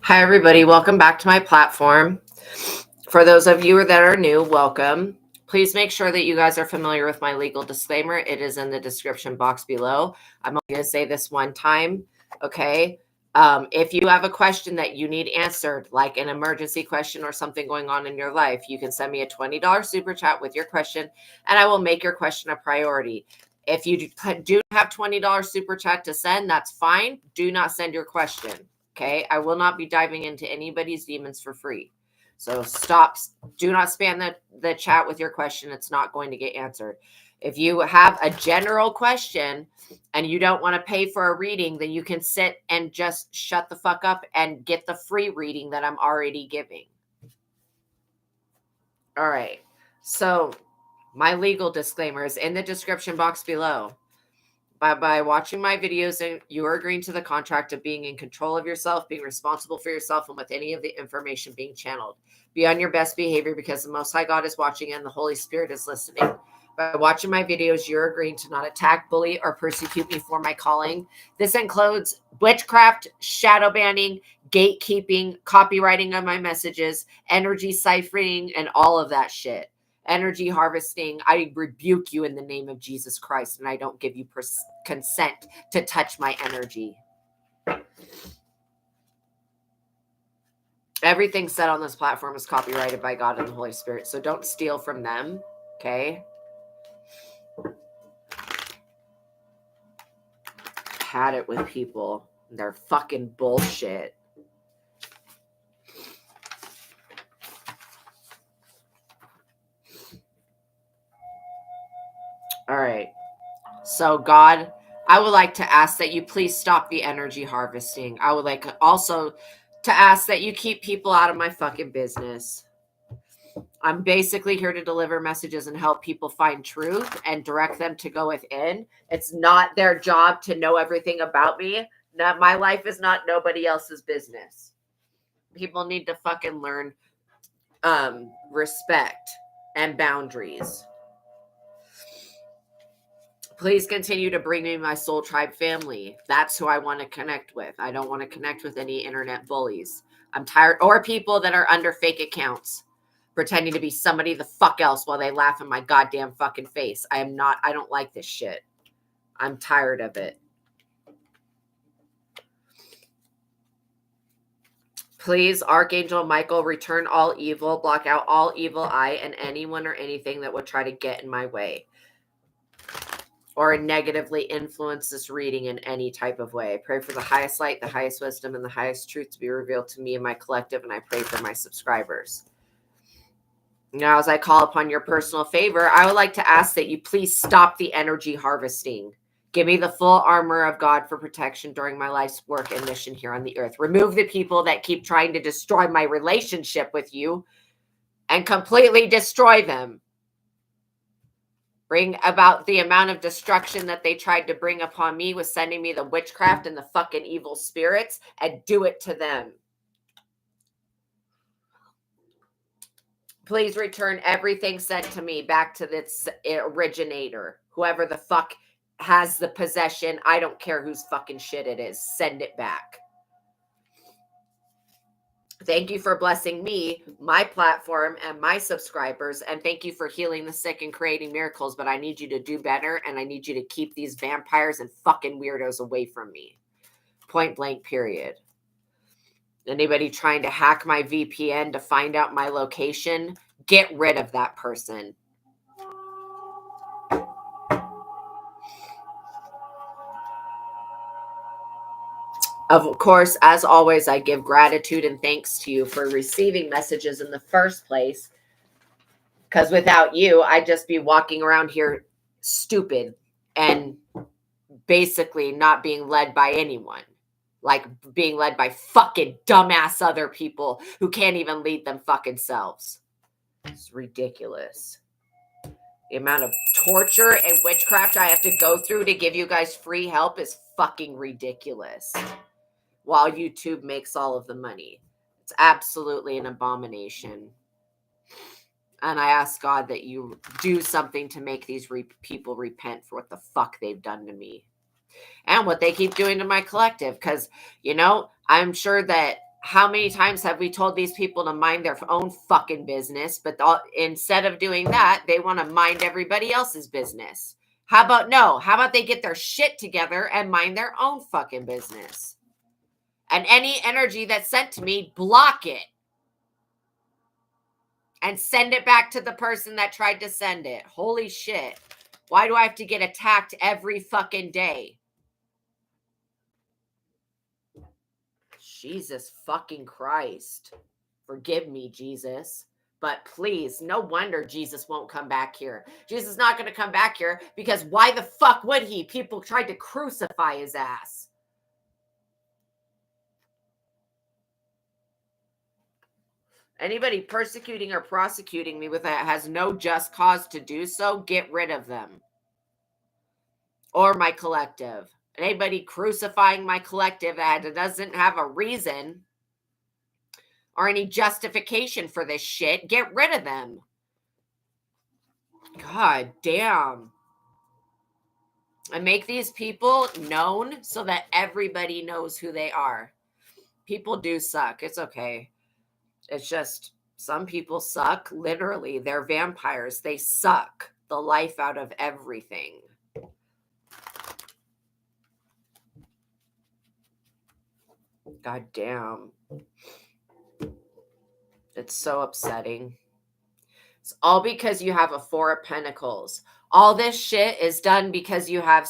Hi, everybody. Welcome back to my platform. For those of you that are new, welcome. Please make sure that you guys are familiar with my legal disclaimer. It is in the description box below. I'm only going to say this one time, okay? If you have a question that you need answered, like an emergency question or something going on in your life, you can send me a $20 super chat with your question, and I will make your question a priority. If you do have $20 super chat to send, that's fine. Do not send your question. Okay, I will not be diving into anybody's demons for free. So stop. Do not spam the chat with your question. It's not going to get answered. If you have a general question and you don't want to pay for a reading, then you can sit and just shut the fuck up and get the free reading that I'm already giving. All right. So my legal disclaimer is in the description box below. By watching my videos, and you are agreeing to the contract of being in control of yourself, being responsible for yourself, and with any of the information being channeled. Be on your best behavior because the Most High God is watching and the Holy Spirit is listening. By watching my videos, you're agreeing to not attack, bully, or persecute me for my calling. This includes witchcraft, shadow banning, gatekeeping, copywriting of my messages, energy ciphering, and all of that shit. Energy harvesting, I rebuke you in the name of Jesus Christ, and I don't give you consent to touch my energy. Everything said on this platform is copyrighted by God and the Holy Spirit, so don't steal from them, okay? Had it with people. They're fucking bullshit. All right. So, God, I would like to ask that you please stop the energy harvesting. I would like also to ask that you keep people out of my fucking business. I'm basically here to deliver messages and help people find truth and direct them to go within. It's not their job to know everything about me. Not, my life is not nobody else's business. People need to fucking learn respect and boundaries. Please continue to bring me my soul tribe family. That's who I want to connect with. I don't want to connect with any internet bullies. I'm tired, or people that are under fake accounts, pretending to be somebody the fuck else while they laugh in my goddamn fucking face. I don't like this shit. I'm tired of it. Please, Archangel Michael, return all evil, block out all evil eye and anyone or anything that would try to get in my way or negatively influence this reading in any type of way. I pray for the highest light, the highest wisdom, and the highest truth to be revealed to me and my collective, and I pray for my subscribers. Now, as I call upon your personal favor, I would like to ask that you please stop the energy harvesting. Give me the full armor of God for protection during my life's work and mission here on the earth. Remove the people that keep trying to destroy my relationship with you and completely destroy them. Bring about the amount of destruction that they tried to bring upon me with sending me the witchcraft and the fucking evil spirits, and do it to them. Please return everything sent to me back to its originator. Whoever the fuck has the possession, I don't care whose fucking shit it is. Send it back. Thank you for blessing me, my platform, and my subscribers. And thank you for healing the sick and creating miracles. But I need you to do better. And I need you to keep these vampires and fucking weirdos away from me. Point blank, period. Anybody trying to hack my VPN to find out my location, get rid of that person. Of course, as always, I give gratitude and thanks to you for receiving messages in the first place. Because without you, I'd just be walking around here stupid and basically not being led by anyone. Like being led by fucking dumbass other people who can't even lead them fucking selves. It's ridiculous. The amount of torture and witchcraft I have to go through to give you guys free help is fucking ridiculous. While YouTube makes all of the money. It's absolutely an abomination. And I ask God that you do something to make these people repent for what the fuck they've done to me. And what they keep doing to my collective. Because, I'm sure that How many times have we told these people to mind their own fucking business, but instead of doing that, they want to mind everybody else's business? How about no? How about they get their shit together and mind their own fucking business? And any energy that's sent to me, block it. And send it back to the person that tried to send it. Holy shit. Why do I have to get attacked every fucking day? Jesus fucking Christ. Forgive me, Jesus. But please, no wonder Jesus won't come back here. Jesus is not going to come back here because why the fuck would he? People tried to crucify his ass. Anybody persecuting or prosecuting me with that has no just cause to do so, get rid of them. Or my collective. Anybody crucifying my collective that doesn't have a reason or any justification for this shit, get rid of them. God damn. And make these people known so that everybody knows who they are. People do suck. It's okay. It's just some people suck. Literally, they're vampires. They suck the life out of everything. God damn. It's so upsetting. It's all because you have a Four of Pentacles. All this shit is done because you have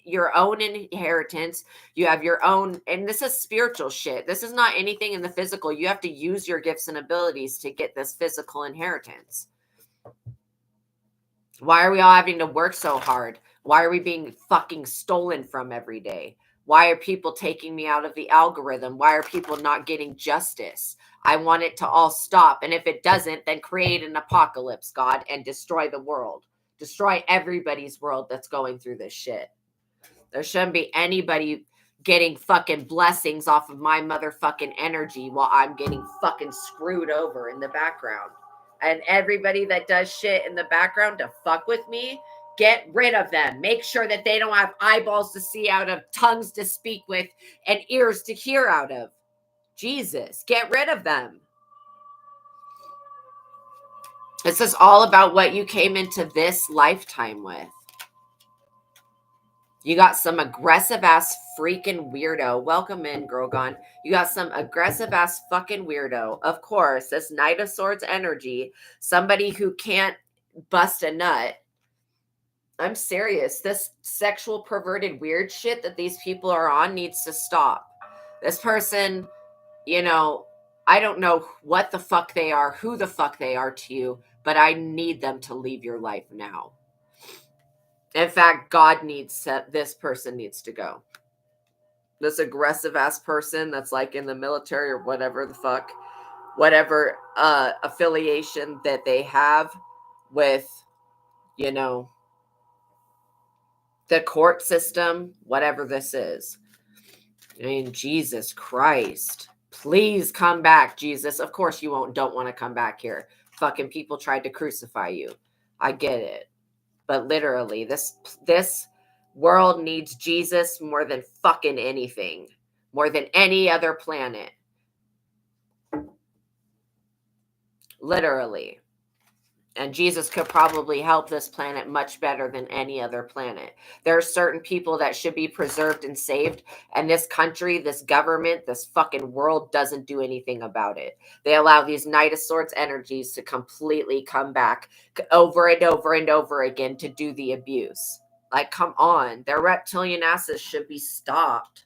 your own inheritance. You have your own, and this is spiritual shit. This is not anything in the physical. You have to use your gifts and abilities to get this physical inheritance. Why are we all having to work so hard? Why are we being fucking stolen from every day? Why are people taking me out of the algorithm? Why are people not getting justice? I want it to all stop. And if it doesn't, then create an apocalypse, God, and destroy the world. Destroy everybody's world that's going through this shit. There shouldn't be anybody getting fucking blessings off of my motherfucking energy while I'm getting fucking screwed over in the background. And everybody that does shit in the background to fuck with me, get rid of them. Make sure that they don't have eyeballs to see out of, tongues to speak with, and ears to hear out of. Jesus, get rid of them. This is all about what you came into this lifetime with. You got some aggressive ass freaking weirdo. Welcome in, Grogon. You got some aggressive ass fucking weirdo. Of course, this Knight of Swords energy, somebody who can't bust a nut. I'm serious. This sexual perverted weird shit that these people are on needs to stop. This person, you know, I don't know what the fuck they are, who the fuck they are to you, but I need them to leave your life now. In fact, God needs this person needs to go. This aggressive ass person that's like in the military or whatever the fuck, whatever affiliation that they have with, you know, the court system, whatever this is. I mean, Jesus Christ. Please come back, Jesus. Of course you don't want to come back here. Fucking people tried to crucify you. I get it. But literally, this world needs Jesus more than fucking anything. More than any other planet. Literally. And Jesus could probably help this planet much better than any other planet. There are certain people that should be preserved and saved. And this country, this government, this fucking world doesn't do anything about it. They allow these Knight of Swords energies to completely come back over and over and over again to do the abuse. Like, come on. Their reptilian asses should be stopped.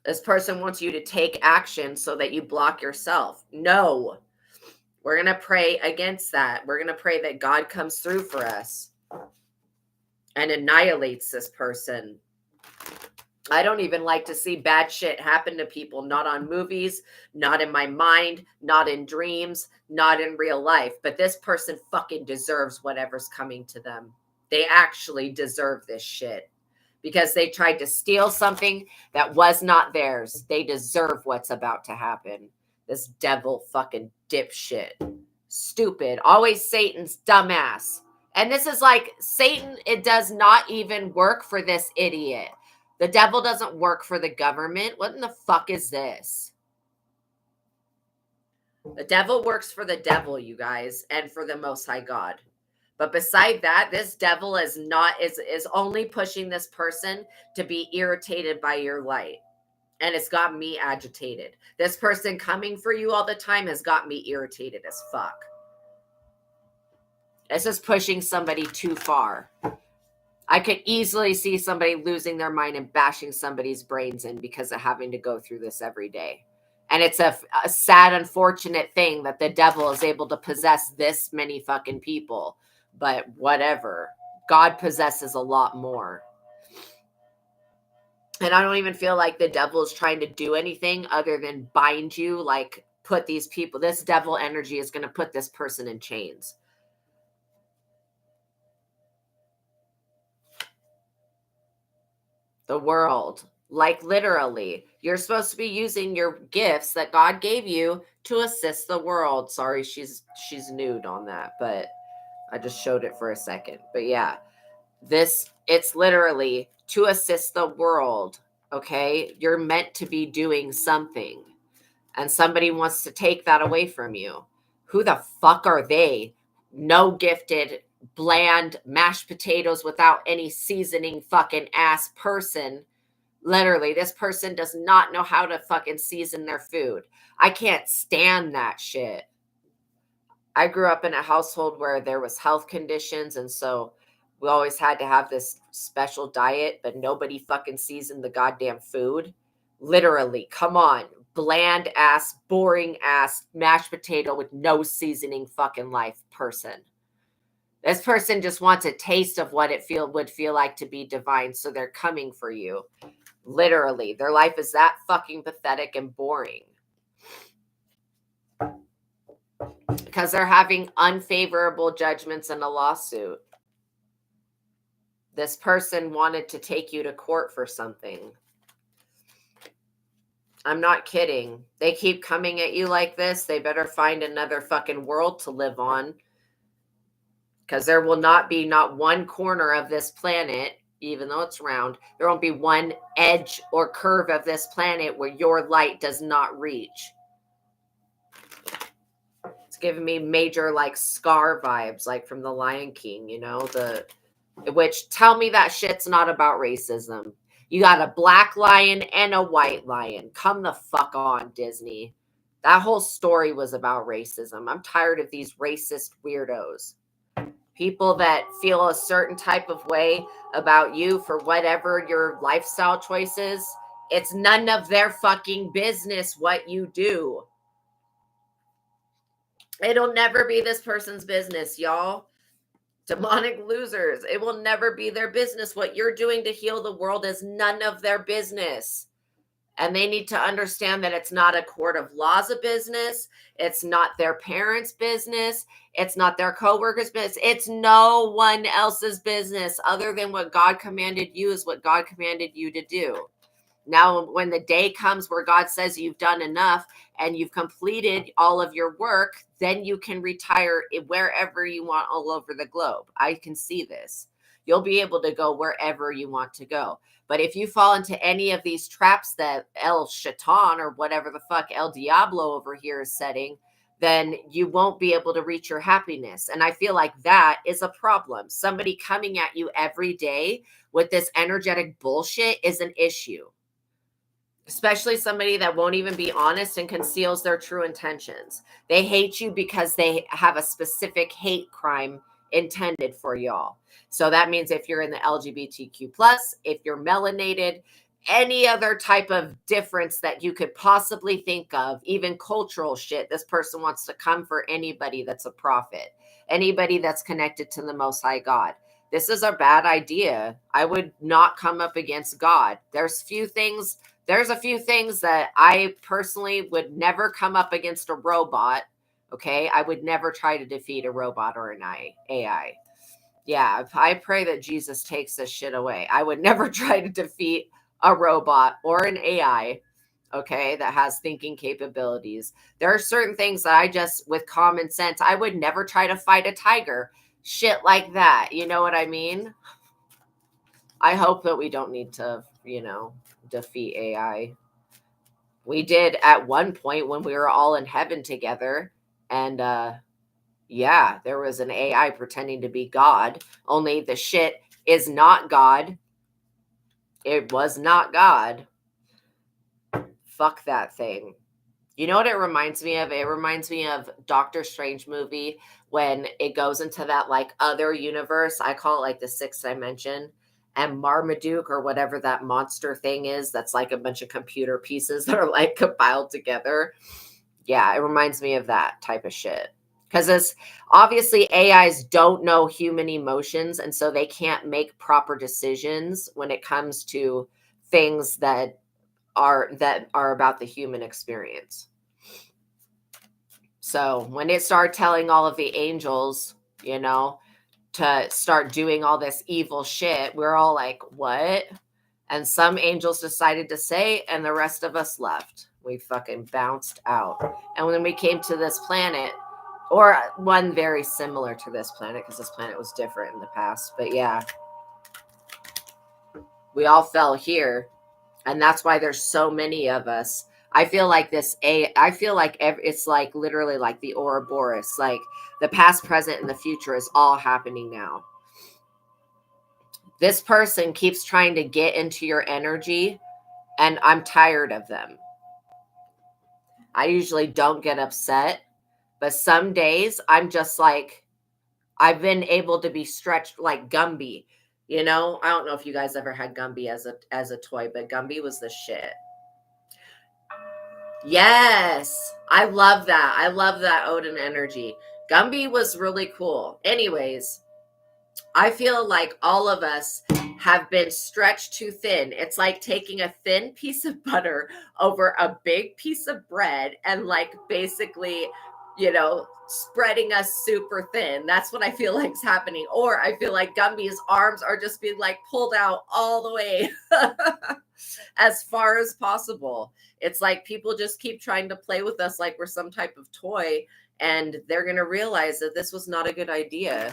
This person wants you to take action so that you block yourself. No. We're going to pray against that. We're going to pray that God comes through for us and annihilates this person. I don't even like to see bad shit happen to people, not on movies, not in my mind, not in dreams, not in real life. But this person fucking deserves whatever's coming to them. They actually deserve this shit because they tried to steal something that was not theirs. They deserve what's about to happen. This devil fucking dipshit. Stupid. Always Satan's dumbass. And this is like Satan, it does not even work for this idiot. The devil doesn't work for the government. What in the fuck is this? The devil works for the devil, you guys, and for the Most High God. But beside that, this devil is only pushing this person to be irritated by your light. And it's got me agitated. This person coming for you all the time has got me irritated as fuck. This is pushing somebody too far. I could easily see somebody losing their mind and bashing somebody's brains in because of having to go through this every day. And it's a sad, unfortunate thing that the devil is able to possess this many fucking people. But whatever. God possesses a lot more. And I don't even feel like the devil is trying to do anything other than bind you, like put these people, this devil energy is going to put this person in chains. The world, like literally, you're supposed to be using your gifts that God gave you to assist the world. Sorry, she's nude on that, but I just showed it for a second. But yeah, it's literally to assist the world. Okay, you're meant to be doing something, and somebody wants to take that away from you. Who the fuck are they? No gifted, bland mashed potatoes without any seasoning fucking ass person. Literally, this person does not know how to fucking season their food. I can't stand that shit. I grew up in a household where there was health conditions, and so we always had to have this special diet, but nobody fucking seasoned the goddamn food. Literally, come on. Bland ass, boring ass mashed potato with no seasoning fucking life person. This person just wants a taste of what it would feel like to be divine, so they're coming for you. Literally, their life is that fucking pathetic and boring. Because they're having unfavorable judgments in a lawsuit. This person wanted to take you to court for something. I'm not kidding. They keep coming at you like this. They better find another fucking world to live on. Because there will not be not one corner of this planet, even though it's round, there won't be one edge or curve of this planet where your light does not reach. It's giving me major like Scar vibes, like from the Lion King, you know, which tell me that shit's not about racism. You got a black lion and a white lion. Come the fuck on, Disney. That whole story was about racism. I'm tired of these racist weirdos. People that feel a certain type of way about you for whatever your lifestyle choices. It's none of their fucking business what you do. It'll never be this person's business, y'all. Demonic losers. It will never be their business. What you're doing to heal the world is none of their business. And they need to understand that it's not a court of law's business. It's not their parents' business. It's not their coworkers' business. It's no one else's business other than what God commanded you is what God commanded you to do. Now, when the day comes where God says you've done enough and you've completed all of your work, then you can retire wherever you want all over the globe. I can see this. You'll be able to go wherever you want to go. But if you fall into any of these traps that El Shaitan or whatever the fuck El Diablo over here is setting, then you won't be able to reach your happiness. And I feel like that is a problem. Somebody coming at you every day with this energetic bullshit is an issue. Especially somebody that won't even be honest and conceals their true intentions. They hate you because they have a specific hate crime intended for y'all. So that means if you're in the LGBTQ+, if you're melanated, any other type of difference that you could possibly think of, even cultural shit, this person wants to come for anybody that's a prophet, anybody that's connected to the Most High God. This is a bad idea. I would not come up against God. There's a few things that I personally would never come up against a robot. Okay. I would never try to defeat a robot or an AI. Yeah. I pray that Jesus takes this shit away. I would never try to defeat a robot or an AI. Okay. That has thinking capabilities. There are certain things that I just, with common sense, I would never try to fight a tiger. Shit like that. You know what I mean? I hope that we don't need to defeat AI. We did at one point when we were all in heaven together. And yeah, there was an AI pretending to be God. Only the shit is not God. It was not God. Fuck that thing. You know what it reminds me of? It reminds me of Doctor Strange movie when it goes into that like other universe. I call it like the sixth dimension. And Marmaduke or whatever that monster thing is, that's like a bunch of computer pieces that are like compiled together. Yeah, it reminds me of that type of shit. Because it's obviously AIs don't know human emotions, and so they can't make proper decisions when it comes to things that are about the human experience. So when it started telling all of the angels, to start doing all this evil shit, we're all like, what? And some angels decided to say, and the rest of us left. We fucking bounced out. And when we came to this planet, or one very similar to this planet, because this planet was different in the past, but yeah, we all fell here. And that's why there's so many of us. I feel like it's like literally like the Ouroboros, like the past, present, and the future is all happening now. This person keeps trying to get into your energy, and I'm tired of them. I usually don't get upset, but some days I'm just like, I've been able to be stretched like Gumby. I don't know if you guys ever had Gumby as a toy, but Gumby was the shit. Yes, I love that. I love that Odin energy. Gumby was really cool. Anyways, I feel like all of us have been stretched too thin. It's like taking a thin piece of butter over a big piece of bread and like basically, spreading us super thin. That's what I feel like is happening. Or I feel like Gumby's arms are just being like pulled out all the way as far as possible. It's like people just keep trying to play with us like we're some type of toy, and they're going to realize that this was not a good idea.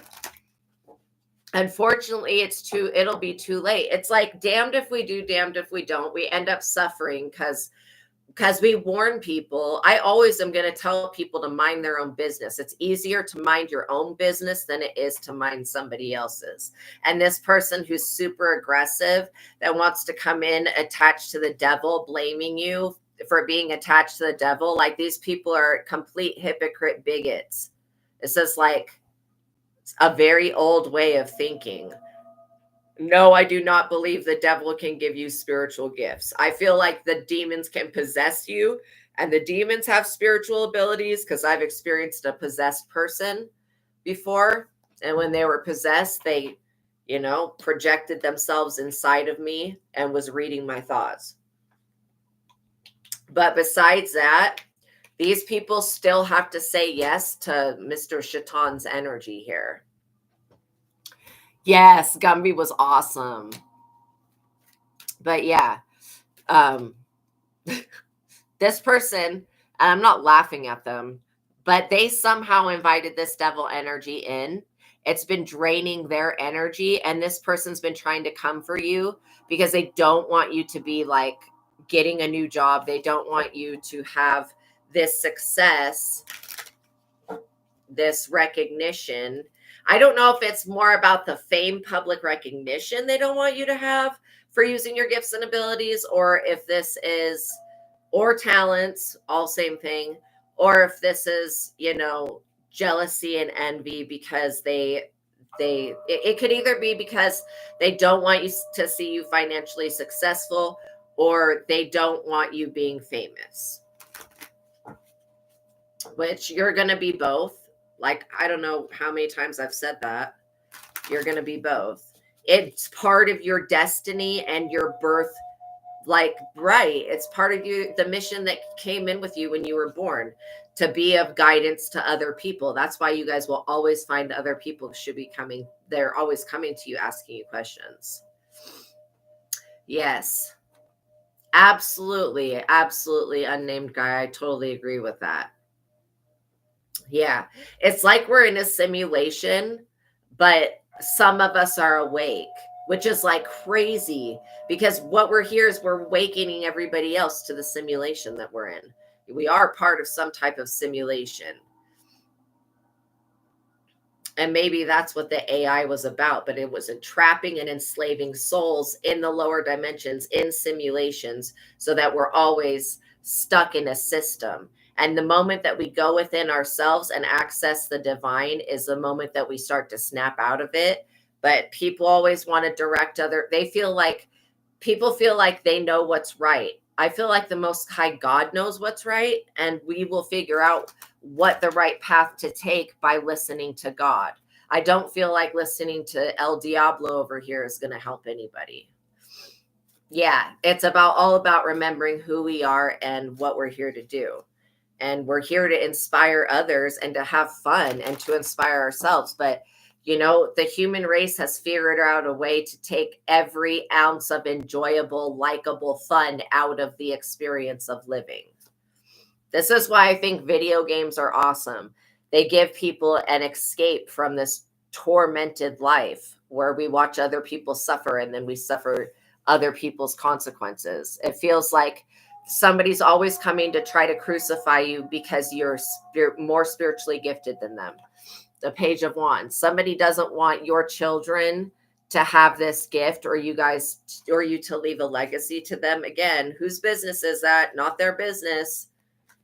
Unfortunately, it'll be too late. It's like damned if we do, damned if we don't. We end up suffering because we warn people. I always am going to tell people to mind their own business. It's easier to mind your own business than it is to mind somebody else's. And this person who's super aggressive that wants to come in attached to the devil, blaming you for being attached to the devil, like these people are complete hypocrite bigots. It's just like a very old way of thinking. No, I do not believe the devil can give you spiritual gifts. I feel like the demons can possess you, and the demons have spiritual abilities because I've experienced a possessed person before. And when they were possessed, they, projected themselves inside of me and was reading my thoughts. But besides that, these people still have to say yes to Mr. Shaitan's energy here. Yes, Gumby was awesome. But yeah, this person, and I'm not laughing at them, but they somehow invited this devil energy in. It's been draining their energy, and this person's been trying to come for you because they don't want you to be like getting a new job. They don't want you to have this success, this recognition. I don't know if it's more about the fame, public recognition they don't want you to have for using your gifts and abilities, or if this is, or talents, all same thing, or if this is, jealousy and envy because it could either be because they don't want you to see you financially successful, or they don't want you being famous, which you're going to be both. Like, I don't know how many times I've said that. You're going to be both. It's part of your destiny and your birth. Like, right. It's part of you, the mission that came in with you when you were born, to be of guidance to other people. That's why you guys will always find other people should be coming. They're always coming to you, asking you questions. Yes. Absolutely. Absolutely. Unnamed guy. I totally agree with that. Yeah, it's like we're in a simulation, but some of us are awake. which is like crazy, because what we're here is we're awakening everybody else to the simulation that we're in. We are part of some type of simulation. And maybe that's what the AI was about, but it was entrapping and enslaving souls in the lower dimensions, in simulations, so that we're always stuck in a system. And the moment that we go within ourselves and access the divine is the moment that we start to snap out of it. But people always want to direct people feel like they know what's right. I feel like the Most High God knows what's right, and we will figure out what the right path to take by listening to God. I don't feel like listening to El Diablo over here is going to help anybody. Yeah, it's all about remembering who we are and what we're here to do. And we're here to inspire others and to have fun and to inspire ourselves. But, the human race has figured out a way to take every ounce of enjoyable, likable fun out of the experience of living. This is why I think video games are awesome. They give people an escape from this tormented life where we watch other people suffer and then we suffer other people's consequences. It feels like somebody's always coming to try to crucify you because you're more spiritually gifted than them. The Page of Wands. Somebody doesn't want your children to have this gift, or you to leave a legacy to them. Again, whose business is that? Not their business.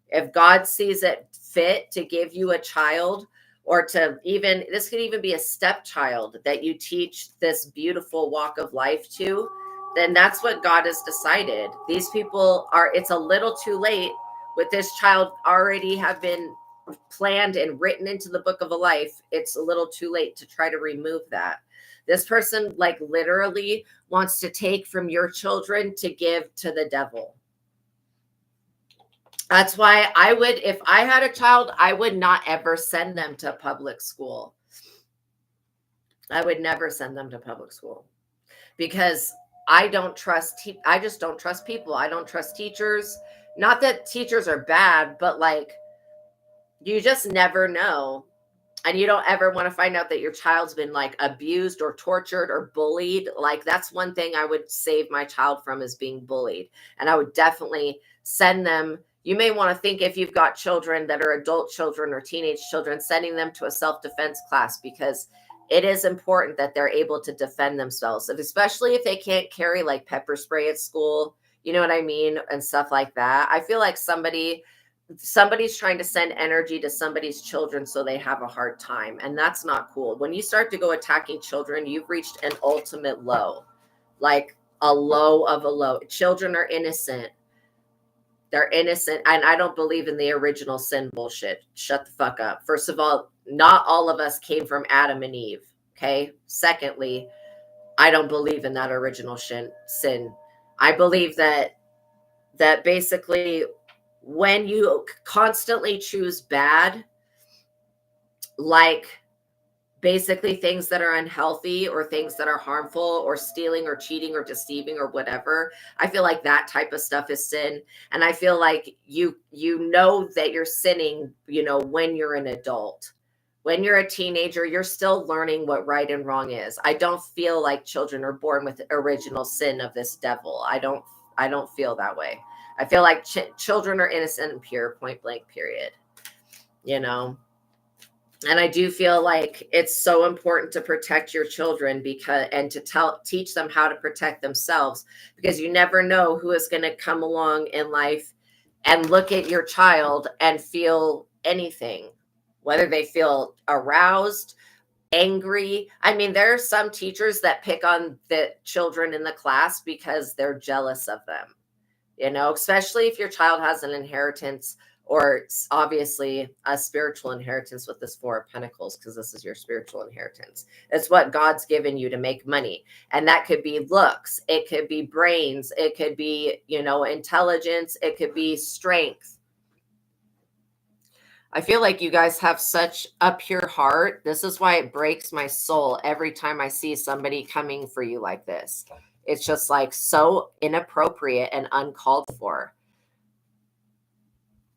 If God sees it fit to give you a child, or this could even be a stepchild that you teach this beautiful walk of life to, then that's what God has decided. These people it's a little too late with this child already have been planned and written into the book of a life. It's a little too late to try to remove that. This person literally wants to take from your children to give to the devil. That's why if I had a child, I would not ever send them to public school. I would never send them to public school because I just don't trust people. I don't trust teachers. Not that teachers are bad, but you just never know. And you don't ever want to find out that your child's been abused or tortured or bullied. That's one thing I would save my child from, is being bullied. And I would definitely send them. You may want to think, if you've got children that are adult children or teenage children, sending them to a self-defense class, because it is important that they're able to defend themselves. And especially if they can't carry pepper spray at school, you know what I mean? And stuff like that. I feel like somebody's trying to send energy to somebody's children so they have a hard time. And that's not cool. When you start to go attacking children, you've reached an ultimate low, a low of a low. Children are innocent. They're innocent. And I don't believe in the original sin bullshit. Shut the fuck up. First of all, not all of us came from Adam and Eve. Okay. Secondly, I don't believe in that original sin. I believe that basically, when you constantly choose bad, basically things that are unhealthy or things that are harmful, or stealing or cheating or deceiving or whatever, I feel like that type of stuff is sin. And I feel like you know that you're sinning, when you're an adult. When you're a teenager, you're still learning what right and wrong is. I don't feel like children are born with the original sin of this devil. I don't feel that way. I feel like children are innocent and pure, point blank, period. And I do feel like it's so important to protect your children and to teach them how to protect themselves, because you never know who is going to come along in life and look at your child and feel anything, whether they feel aroused, angry. I mean, there are some teachers that pick on the children in the class because they're jealous of them, especially if your child has an inheritance, or obviously a spiritual inheritance with this Four of Pentacles, because this is your spiritual inheritance. It's what God's given you to make money. And that could be looks. It could be brains. It could be, intelligence. It could be strength. I feel like you guys have such a pure heart. This is why it breaks my soul every time I see somebody coming for you like this. It's just so inappropriate and uncalled for.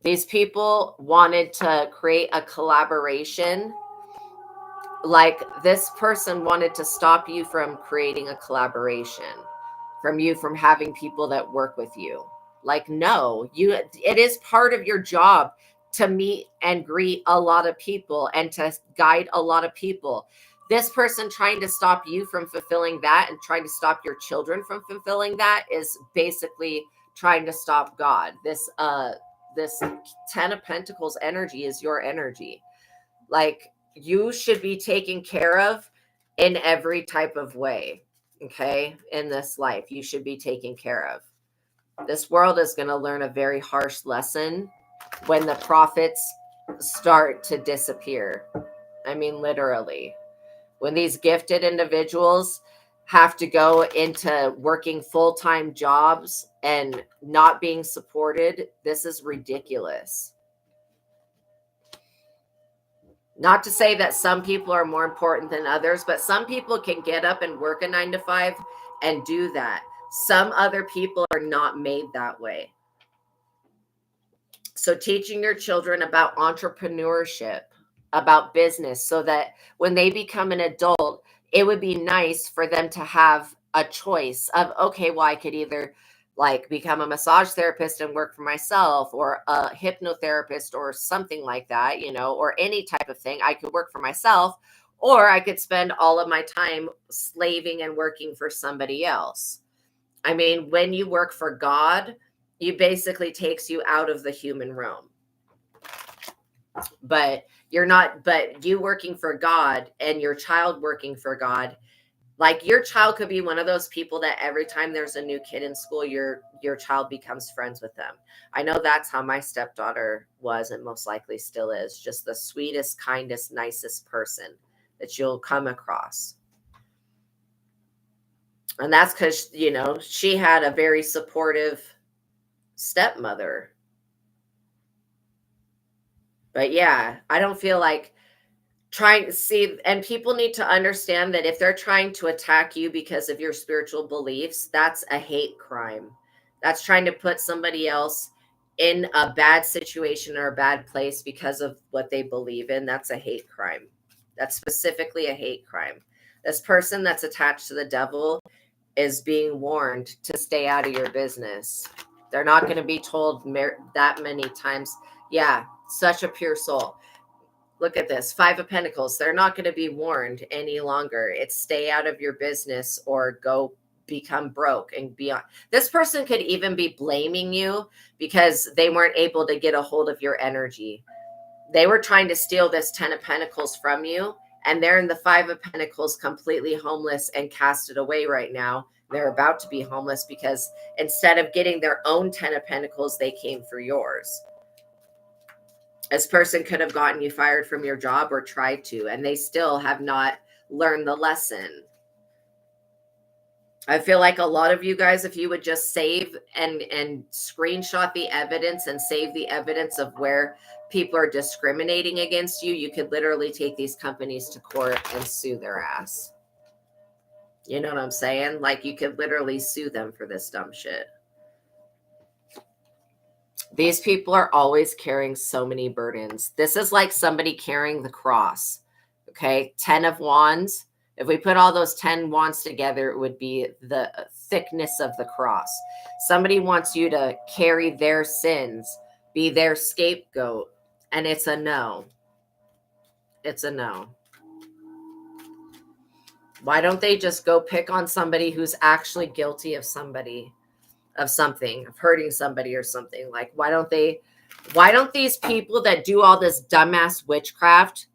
These people wanted to create a collaboration like this person wanted to stop you from creating a collaboration, from having people that work with you. Like, no, it is part of your job to meet and greet a lot of people and to guide a lot of people. This person trying to stop you from fulfilling that and trying to stop your children from fulfilling that is basically trying to stop God. This 10 of Pentacles energy is your energy. Like, you should be taken care of in every type of way. Okay, in this life, you should be taken care of. This world is going to learn a very harsh lesson when the prophets start to disappear. I mean, literally, when these gifted individuals have to go into working full-time jobs and not being supported, this is ridiculous. Not to say that some people are more important than others, but some people can get up and work a 9 to 5 and do that. Some other people are not made that way. So teaching your children about entrepreneurship, about business, so that when they become an adult, it would be nice for them to have a choice of, okay, well, I could either like become a massage therapist and work for myself, or a hypnotherapist or something like that, or any type of thing. I could work for myself, or I could spend all of my time slaving and working for somebody else. I mean, when you work for God, it basically takes you out of the human realm. But you working for God and your child working for God, like your child could be one of those people that every time there's a new kid in school, your child becomes friends with them. I know that's how my stepdaughter was, and most likely still is. Just the sweetest, kindest, nicest person that you'll come across. And that's because, she had a very supportive stepmother. But yeah, I don't feel like trying to see, and people need to understand that if they're trying to attack you because of your spiritual beliefs, that's a hate crime. That's trying to put somebody else in a bad situation or a bad place because of what they believe in. That's a hate crime. That's specifically a hate crime. This person that's attached to the devil is being warned to stay out of your business. They're not going to be told that many times. Yeah, such a pure soul. Look at this, 5 of Pentacles. They're not going to be warned any longer. It's stay out of your business or go become broke and beyond. This person could even be blaming you because they weren't able to get a hold of your energy. They were trying to steal this 10 of Pentacles from you, and they're in the 5 of Pentacles completely homeless and casted away right now. They're about to be homeless because instead of getting their own 10 of Pentacles, they came for yours. This person could have gotten you fired from your job or tried to, and they still have not learned the lesson. I feel like a lot of you guys, if you would just save and screenshot the evidence and save the evidence of where people are discriminating against you, you could literally take these companies to court and sue their ass. You know what I'm saying? Like, you could literally sue them for this dumb shit. These people are always carrying so many burdens. This is like somebody carrying the cross. Okay, 10 of Wands. If we put all those 10 wands together, it would be the thickness of the cross. Somebody wants you to carry their sins, be their scapegoat, and it's a no. It's a no. Why don't they just go pick on somebody who's actually guilty of something, of hurting somebody or something? Like, why don't these people that do all this dumbass witchcraft,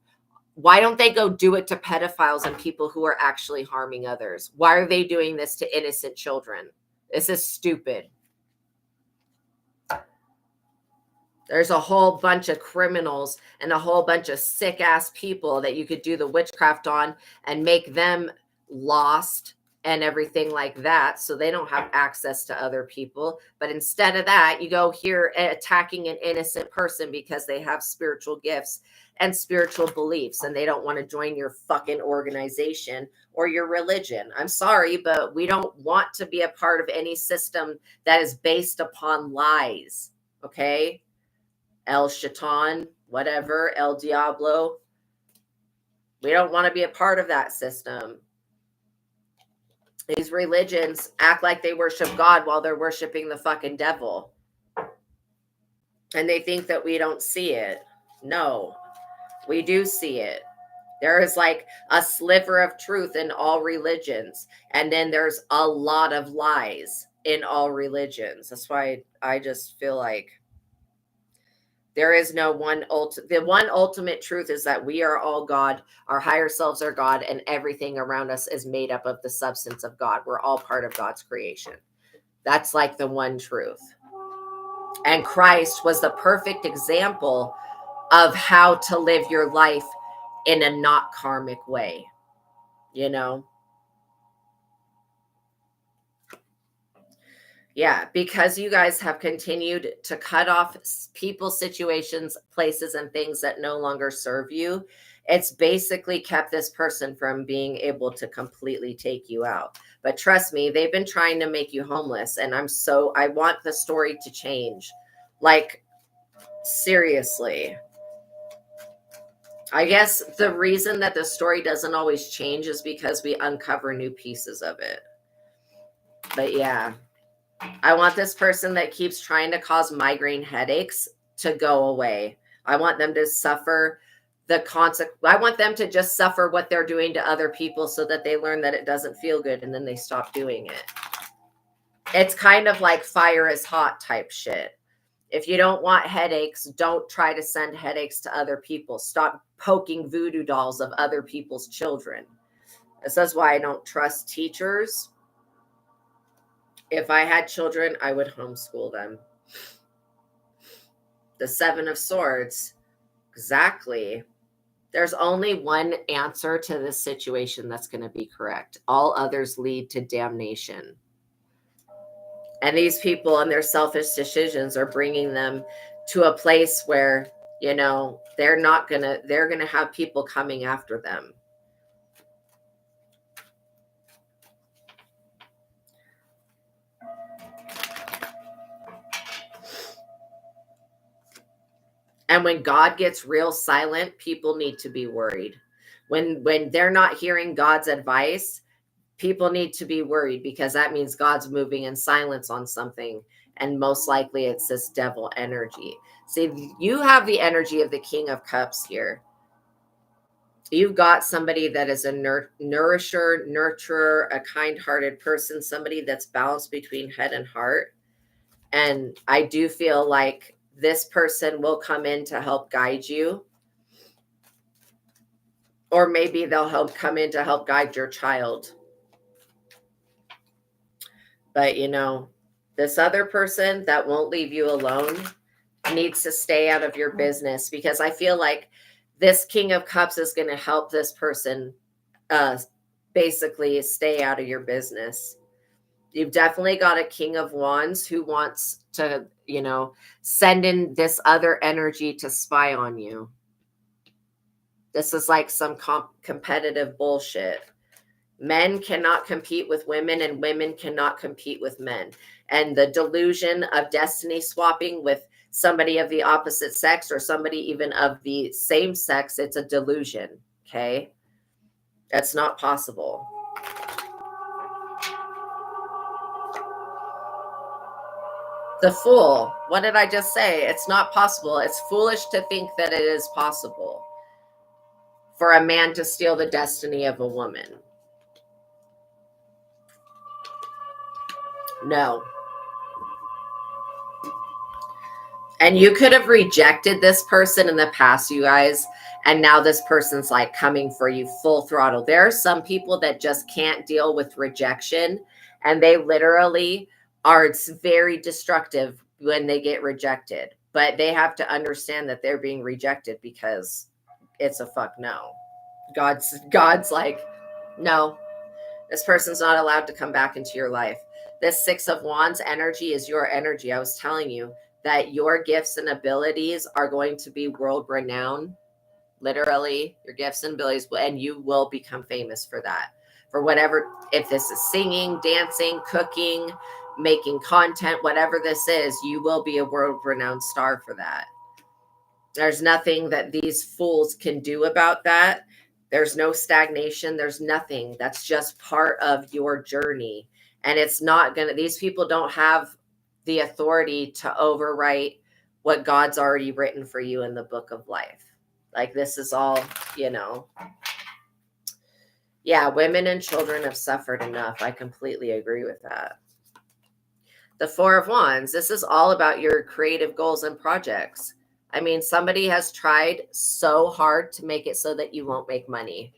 why don't they go do it to pedophiles and people who are actually harming others? Why are they doing this to innocent children? This is stupid. There's a whole bunch of criminals and a whole bunch of sick ass people that you could do the witchcraft on and make them lost and everything like that, so they don't have access to other people. But instead of that, you go here attacking an innocent person because they have spiritual gifts and spiritual beliefs, and they don't want to join your fucking organization or your religion. I'm sorry, but we don't want to be a part of any system that is based upon lies. Okay? El Shaitan, whatever, El Diablo. We don't want to be a part of that system. These religions act like they worship God while they're worshiping the fucking devil. And they think that we don't see it. No, we do see it. There is like a sliver of truth in all religions. And then there's a lot of lies in all religions. That's why I just feel like there is no one the one ultimate truth is that we are all God, our higher selves are God, and everything around us is made up of the substance of God. We're all part of God's creation. That's like the one truth. And Christ was the perfect example of how to live your life in a not karmic way, you know? Yeah, because you guys have continued to cut off people, situations, places, and things that no longer serve you. It's basically kept this person from being able to completely take you out. But trust me, they've been trying to make you homeless. And I want the story to change. Like, seriously. I guess the reason that the story doesn't always change is because we uncover new pieces of it. But yeah. I want this person that keeps trying to cause migraine headaches to go away. I want them to suffer the consequence. I want them to just suffer what they're doing to other people so that they learn that it doesn't feel good and then they stop doing it. It's kind of like fire is hot type shit. If you don't want headaches, don't try to send headaches to other people. Stop poking voodoo dolls of other people's children. This is why I don't trust teachers. If I had children, I would homeschool them. The Seven of Swords. Exactly. There's only one answer to this situation that's going to be correct. All others lead to damnation. And these people and their selfish decisions are bringing them to a place where, you know, they're going to have people coming after them. And when God gets real silent, people need to be worried. When they're not hearing God's advice, people need to be worried because that means God's moving in silence on something. And most likely it's this devil energy. See, you have the energy of the King of Cups here. You've got somebody that is a nourisher, nurturer, a kind-hearted person, somebody that's balanced between head and heart. And I do feel like this person will come in to help guide you. Or maybe they'll come in to help guide your child. But, you know, this other person that won't leave you alone needs to stay out of your business, because I feel like this King of Cups is going to help this person basically stay out of your business. You've definitely got a King of Wands who wants to, you know, send in this other energy to spy on you. This is like some competitive bullshit. Men cannot compete with women and women cannot compete with men. And the delusion of destiny swapping with somebody of the opposite sex or somebody even of the same sex, it's a delusion, okay? That's not possible. The Fool. What did I just say? It's not possible. It's foolish to think that it is possible for a man to steal the destiny of a woman. No. And you could have rejected this person in the past, you guys, and now this person's like coming for you full throttle. There are some people that just can't deal with rejection, and they literally are very destructive when they get rejected. But they have to understand that they're being rejected because it's a fuck no. God's like, no, this person's not allowed to come back into your life. This Six of Wands energy is your energy. I was telling you that your gifts and abilities are going to be world renowned. Literally, your gifts and abilities, and you will become famous for that. For whatever, if this is singing, dancing, cooking, making content, whatever this is, you will be a world renowned star for that. There's nothing that these fools can do about that. There's no stagnation. There's nothing. That's just part of your journey. And it's not going to, these people don't have the authority to overwrite what God's already written for you in the book of life. Like, this is all, you know. Yeah, women and children have suffered enough. I completely agree with that. The Four of Wands, this is all about your creative goals and projects. I mean, somebody has tried so hard to make it so that you won't make money.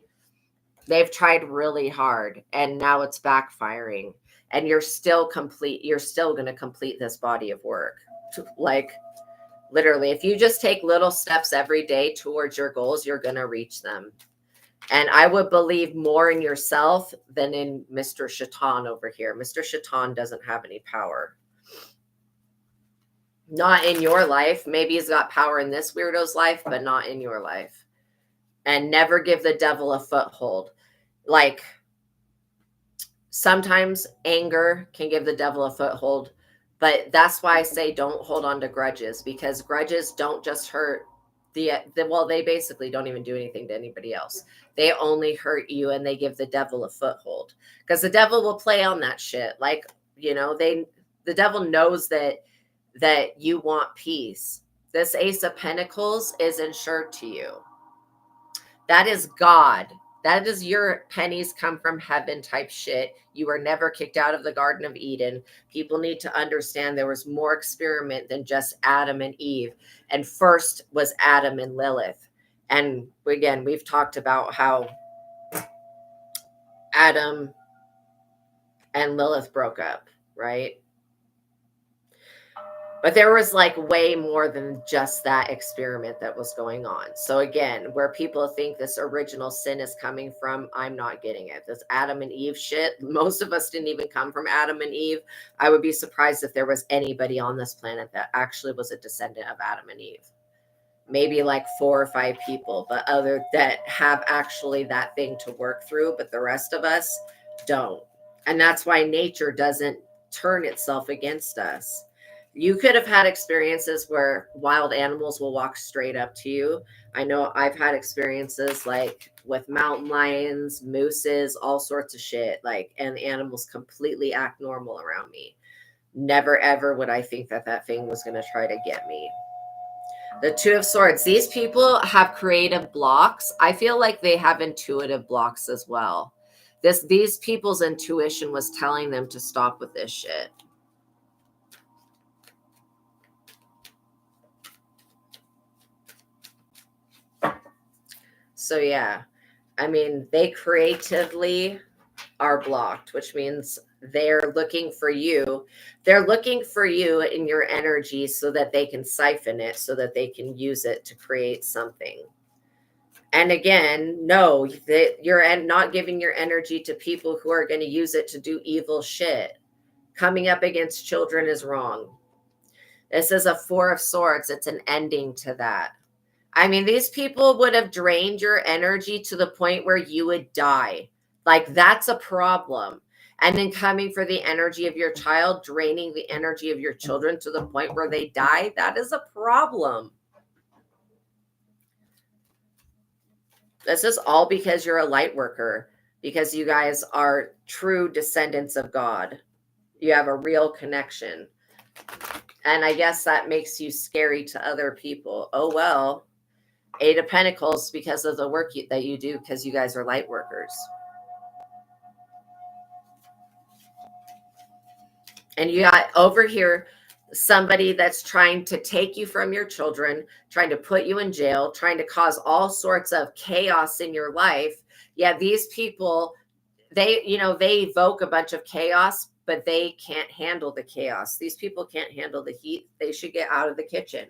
They've tried really hard, and now it's backfiring. And you're still going to complete this body of work. Like, literally, if you just take little steps every day towards your goals, you're going to reach them. And I would believe more in yourself than in Mr. Shaitan over here. Mr. Shaitan doesn't have any power. Not in your life. Maybe he's got power in this weirdo's life, but not in your life. And never give the devil a foothold. Like, sometimes anger can give the devil a foothold, but that's why I say don't hold on to grudges, because grudges don't just hurt well, they basically don't even do anything to anybody else. They only hurt you, and they give the devil a foothold, because the devil will play on that shit. Like, you know, the devil knows that you want peace. This Ace of Pentacles is insured to you. That is God. That is your pennies come from heaven type shit. You were never kicked out of the Garden of Eden. People need to understand there was more experiment than just Adam and Eve. And first was Adam and Lilith. And again, we've talked about how Adam and Lilith broke up, right? But there was like way more than just that experiment that was going on. So again, where people think this original sin is coming from, I'm not getting it. This Adam and Eve shit, most of us didn't even come from Adam and Eve. I would be surprised if there was anybody on this planet that actually was a descendant of Adam and Eve. Maybe like 4 or 5 people, but other that have actually that thing to work through, but the rest of us don't. And that's why nature doesn't turn itself against us. You could have had experiences where wild animals will walk straight up to you. I know I've had experiences like with mountain lions, mooses, all sorts of shit, like, and the animals completely act normal around me. Never ever would I think that that thing was going to try to get me. The Two of Swords. These people have creative blocks. I feel like they have intuitive blocks as well. These people's intuition was telling them to stop with this shit. So yeah, I mean, they creatively are blocked, which means they're looking for you. They're looking for you in your energy so that they can siphon it, so that they can use it to create something. And again, no, that you're not giving your energy to people who are going to use it to do evil shit. Coming up against children is wrong. This is a Four of Swords. It's an ending to that. I mean, these people would have drained your energy to the point where you would die. Like, that's a problem. And then coming for the energy of your child, draining the energy of your children to the point where they die, that is a problem. This is all because you're a light worker, because you guys are true descendants of God. You have a real connection. And I guess that makes you scary to other people. Oh, well. 8 of Pentacles, because of the work that you do, because you guys are light workers. And you got over here somebody that's trying to take you from your children, trying to put you in jail, trying to cause all sorts of chaos in your life. Yeah, these people, they evoke a bunch of chaos, but they can't handle the chaos. These people can't handle the heat. They should get out of the kitchen.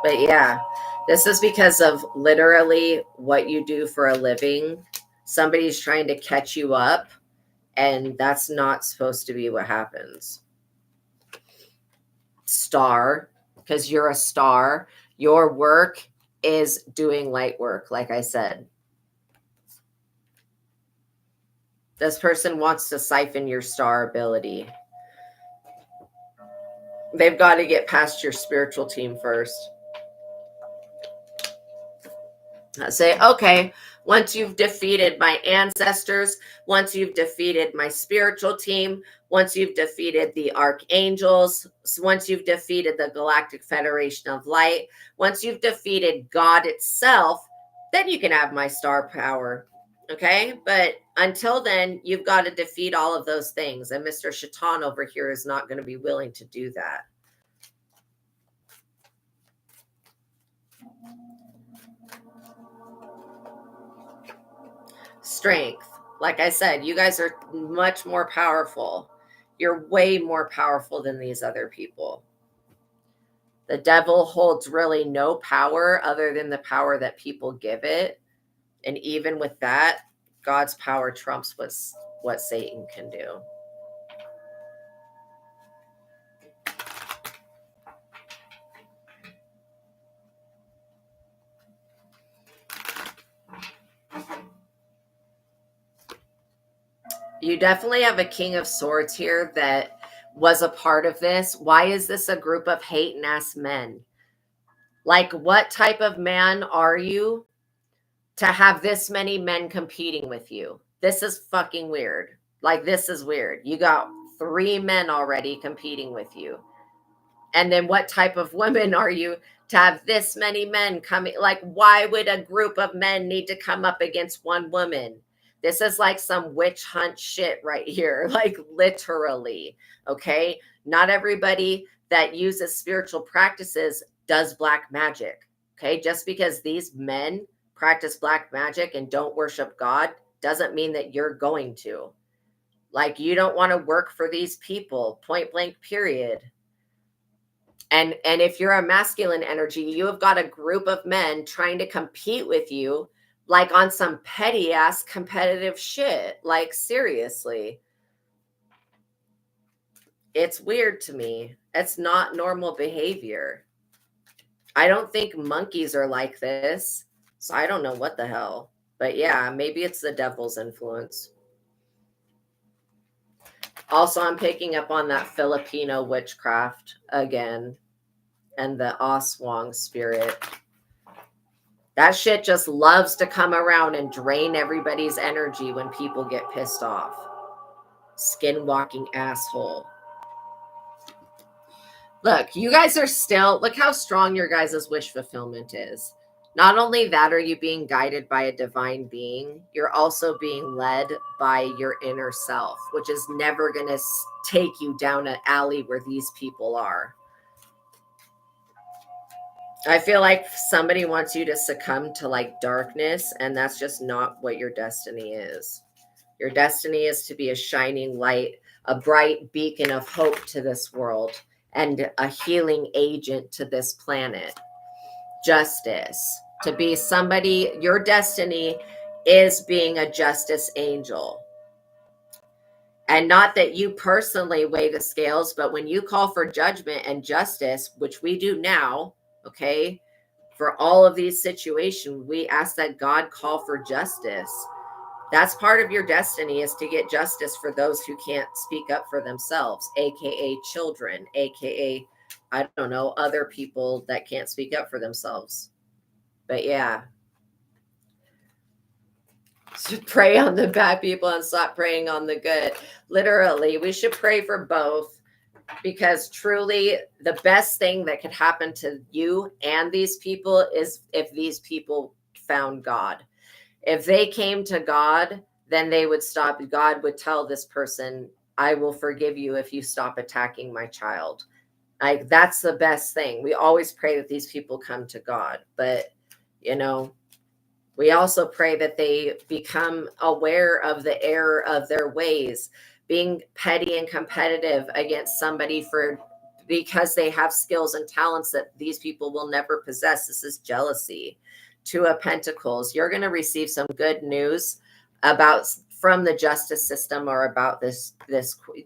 But yeah, this is because of literally what you do for a living. Somebody's trying to catch you up, and that's not supposed to be what happens. Star, because you're a star. Your work is doing light work, like I said. This person wants to siphon your star ability. They've got to get past your spiritual team first. Say, okay, once you've defeated my ancestors, once you've defeated my spiritual team, once you've defeated the archangels, once you've defeated the Galactic Federation of Light, once you've defeated God itself, then you can have my star power. Okay, but until then, you've got to defeat all of those things. And Mr. Shaitan over here is not going to be willing to do that. Strength. Like I said, you guys are much more powerful. You're way more powerful than these other people. The devil holds really no power other than the power that people give it. And even with that, God's power trumps what Satan can do. You definitely have a King of Swords here that was a part of this. Why is this a group of hating ass men? Like, what type of man are you to have this many men competing with you? This is fucking weird. Like, this is weird. You got 3 men already competing with you. And then what type of woman are you to have this many men coming? Like, why would a group of men need to come up against one woman? This is like some witch hunt shit right here. Like, literally. Okay. Not everybody that uses spiritual practices does black magic. Okay. Just because these men practice black magic and don't worship God doesn't mean that you're going to. Like, you don't want to work for these people, point blank, period. And if you're a masculine energy, you have got a group of men trying to compete with you, like on some petty ass competitive shit. Like, seriously. It's weird to me. It's not normal behavior. I don't think monkeys are like this. So I don't know what the hell. But yeah, maybe it's the devil's influence. Also, I'm picking up on that Filipino witchcraft again. And the Aswang spirit. That shit just loves to come around and drain everybody's energy when people get pissed off. Skinwalking asshole. Look, you guys are still, look how strong your guys' wish fulfillment is. Not only that are you being guided by a divine being, you're also being led by your inner self, which is never going to take you down an alley where these people are. I feel like somebody wants you to succumb to like darkness, and that's just not what your destiny is. Your destiny is to be a shining light, a bright beacon of hope to this world, and a healing agent to this planet. Justice. To be somebody, your destiny is being a justice angel. And not that you personally weigh the scales, but when you call for judgment and justice, which we do now, okay, for all of these situations, we ask that God call for justice. That's part of your destiny, is to get justice for those who can't speak up for themselves, aka children, aka, I don't know, other people that can't speak up for themselves. But yeah, should pray on the bad people and stop praying on the good. Literally, we should pray for both, because truly the best thing that could happen to you and these people is if these people found God. If they came to God, then they would stop. God would tell this person, I will forgive you if you stop attacking my child. Like, that's the best thing. We always pray that these people come to God, but you know, we also pray that they become aware of the error of their ways, being petty and competitive against somebody because they have skills and talents that these people will never possess. This is jealousy. 2 of Pentacles. You're going to receive some good news from the justice system, or about this.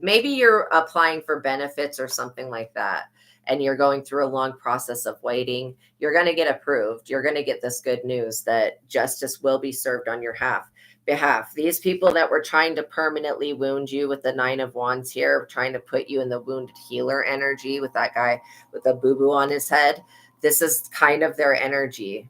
Maybe you're applying for benefits or something like that, and you're going through a long process of waiting. You're going to get approved. You're going to get this good news that justice will be served on your behalf. behalf. These people that were trying to permanently wound you with the 9 of Wands here, trying to put you in the wounded healer energy with that guy with a boo-boo on his head. This is kind of their energy.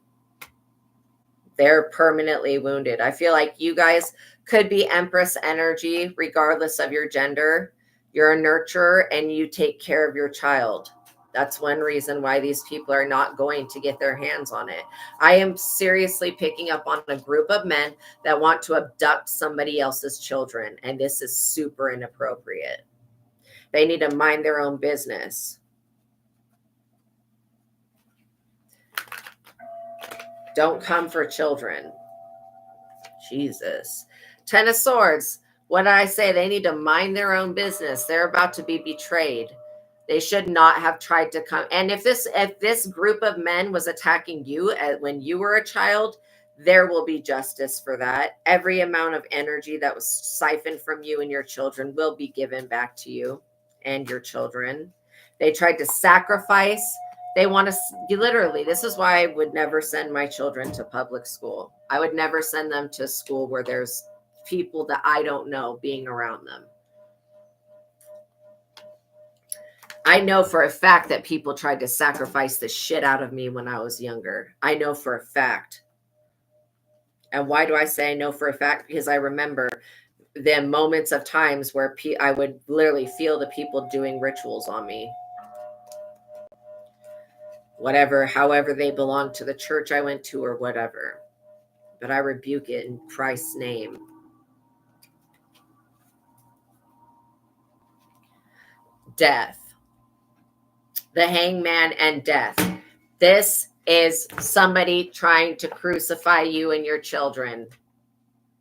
They're permanently wounded. I feel like you guys could be Empress energy, regardless of your gender. You're a nurturer and you take care of your child. That's one reason why these people are not going to get their hands on it. I am seriously picking up on a group of men that want to abduct somebody else's children, and this is super inappropriate. They need to mind their own business. Don't come for children. Jesus. 10 of Swords. What did I say? They need to mind their own business. They're about to be betrayed. They should not have tried to come. And if this group of men was attacking you when you were a child, there will be justice for that. Every amount of energy that was siphoned from you and your children will be given back to you and your children. They tried to sacrifice. They want to literally, this is why I would never send my children to public school. I would never send them to school where there's people that I don't know being around them. I know for a fact that people tried to sacrifice the shit out of me when I was younger. I know for a fact. And why do I say I know for a fact? Because I remember the moments of times where I would literally feel the people doing rituals on me. Whatever, however they belong to the church I went to or whatever. But I rebuke it in Christ's name. Death. The Hangman and death. This is somebody trying to crucify you and your children.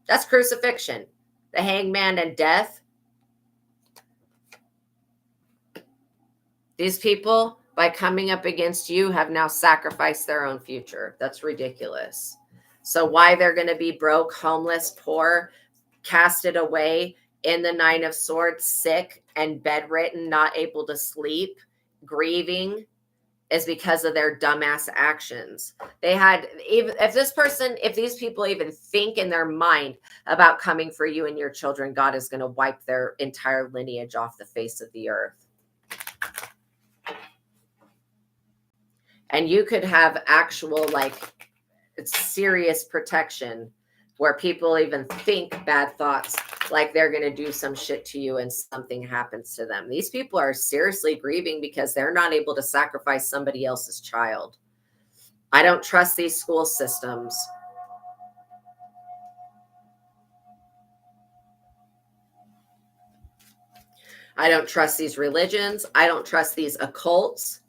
That's crucifixion. The Hangman and death. These people, by coming up against you, have now sacrificed their own future. That's ridiculous. So why they're going to be broke, homeless, poor, casted away in the 9 of Swords, sick and bedridden, not able to sleep, grieving, is because of their dumbass actions. They had, even if these people even think in their mind about coming for you and your children, God is going to wipe their entire lineage off the face of the earth. And you could have actual, it's serious protection where people even think bad thoughts, like they're going to do some shit to you and something happens to them. These people are seriously grieving because they're not able to sacrifice somebody else's child. I don't trust these school systems. I don't trust these religions. I don't trust these occults.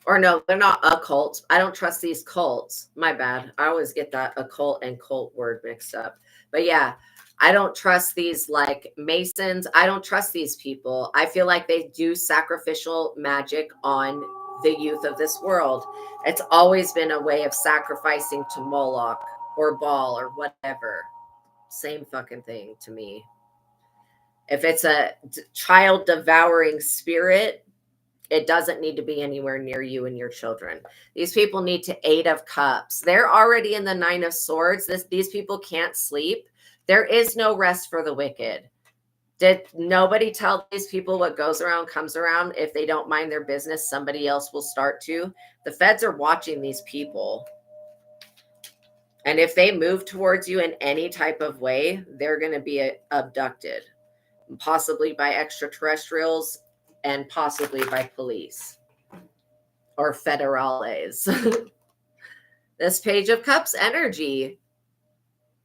Or no, they're not occults. I don't trust these cults. My bad. I always get that occult and cult word mixed up. But yeah, I don't trust these Masons. I don't trust these people. I feel like they do sacrificial magic on the youth of this world. It's always been a way of sacrificing to Moloch or Baal or whatever. Same fucking thing to me. If it's a child devouring spirit, it doesn't need to be anywhere near you and your children. These people need to 8 of Cups. They're already in the 9 of Swords. These people can't sleep. There is no rest for the wicked. Did nobody tell these people what goes around comes around? If they don't mind their business, somebody else will start to. The feds are watching these people. And if they move towards you in any type of way, they're going to be abducted, possibly by extraterrestrials, and possibly by police or federales. This Page of Cups energy,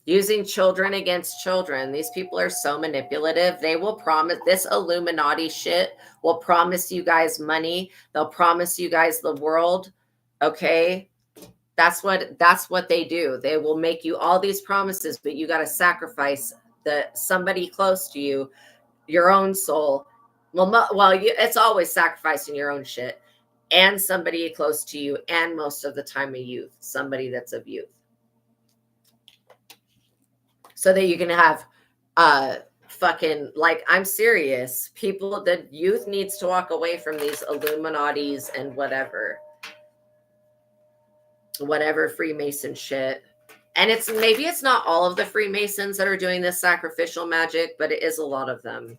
using children against children. These people are so manipulative. They will promise, this Illuminati shit will promise you guys money. They'll promise you guys the world. Okay. That's what they do. They will make you all these promises, but you got to sacrifice somebody close to you, your own soul. It's always sacrificing your own shit and somebody close to you, and most of the time a youth, somebody that's of youth, so that you can have I'm serious. People, the youth needs to walk away from these Illuminatis and whatever Freemason shit And maybe it's not all of the Freemasons that are doing this sacrificial magic, but it is a lot of them.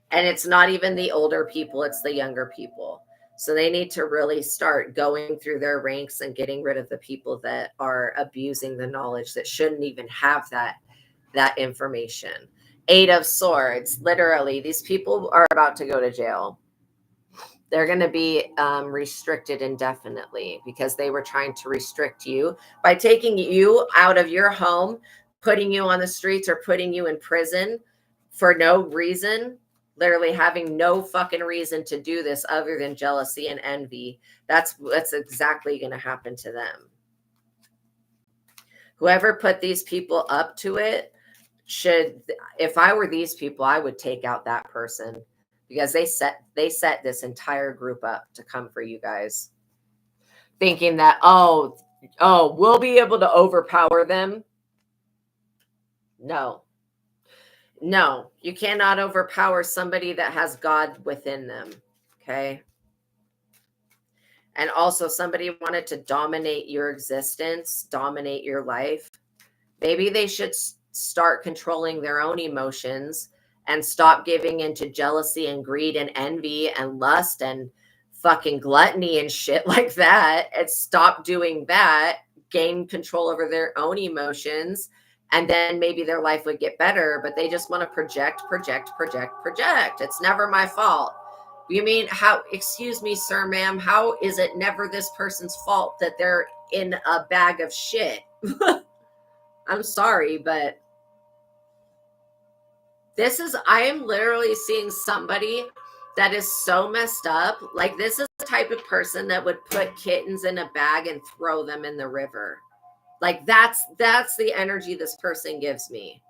And it's not even the older people, it's the younger people. So they need to really start going through their ranks and getting rid of the people that are abusing the knowledge that shouldn't even have that information. 8 of Swords, literally, these people are about to go to jail. They're going to be restricted indefinitely because they were trying to restrict you by taking you out of your home, putting you on the streets or putting you in prison for no reason, literally having no fucking reason to do this other than jealousy and envy. That's exactly going to happen to them. Whoever put these people up to it should, if I were these people, I would take out that person. Because they set this entire group up to come for you guys, thinking that oh, we'll be able to overpower them. No, you cannot overpower somebody that has God within them. Okay. And also, somebody wanted to dominate your existence, dominate your life. Maybe they should start controlling their own emotions and stop giving into jealousy and greed and envy and lust and fucking gluttony and shit like that, and stop doing that, gain control over their own emotions, and then maybe their life would get better. But they just want to project. It's never my fault. You mean how, excuse me, sir, ma'am, how is it never this person's fault that they're in a bag of shit? I'm sorry, but I am literally seeing somebody that is so messed up. Like, this is the type of person that would put kittens in a bag and throw them in the river. Like, that's the energy this person gives me.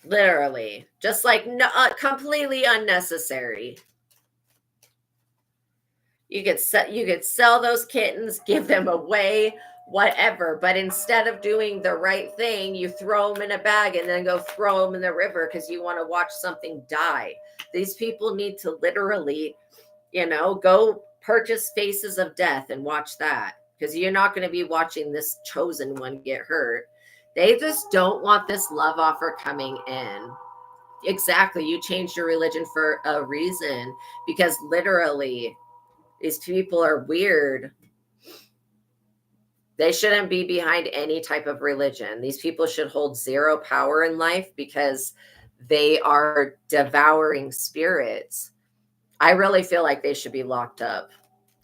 Literally. Just like completely unnecessary. You could sell those kittens, give them away, whatever. But instead of doing the right thing, you throw them in a bag and then go throw them in the river because you want to watch something die. These people need to literally, go purchase Faces of Death and watch that, because you're not going to be watching this chosen one get hurt. They just don't want this love offer coming in. Exactly. You changed your religion for a reason, because literally these people are weird. They shouldn't be behind any type of religion. These people should hold zero power in life because they are devouring spirits. I really feel like they should be locked up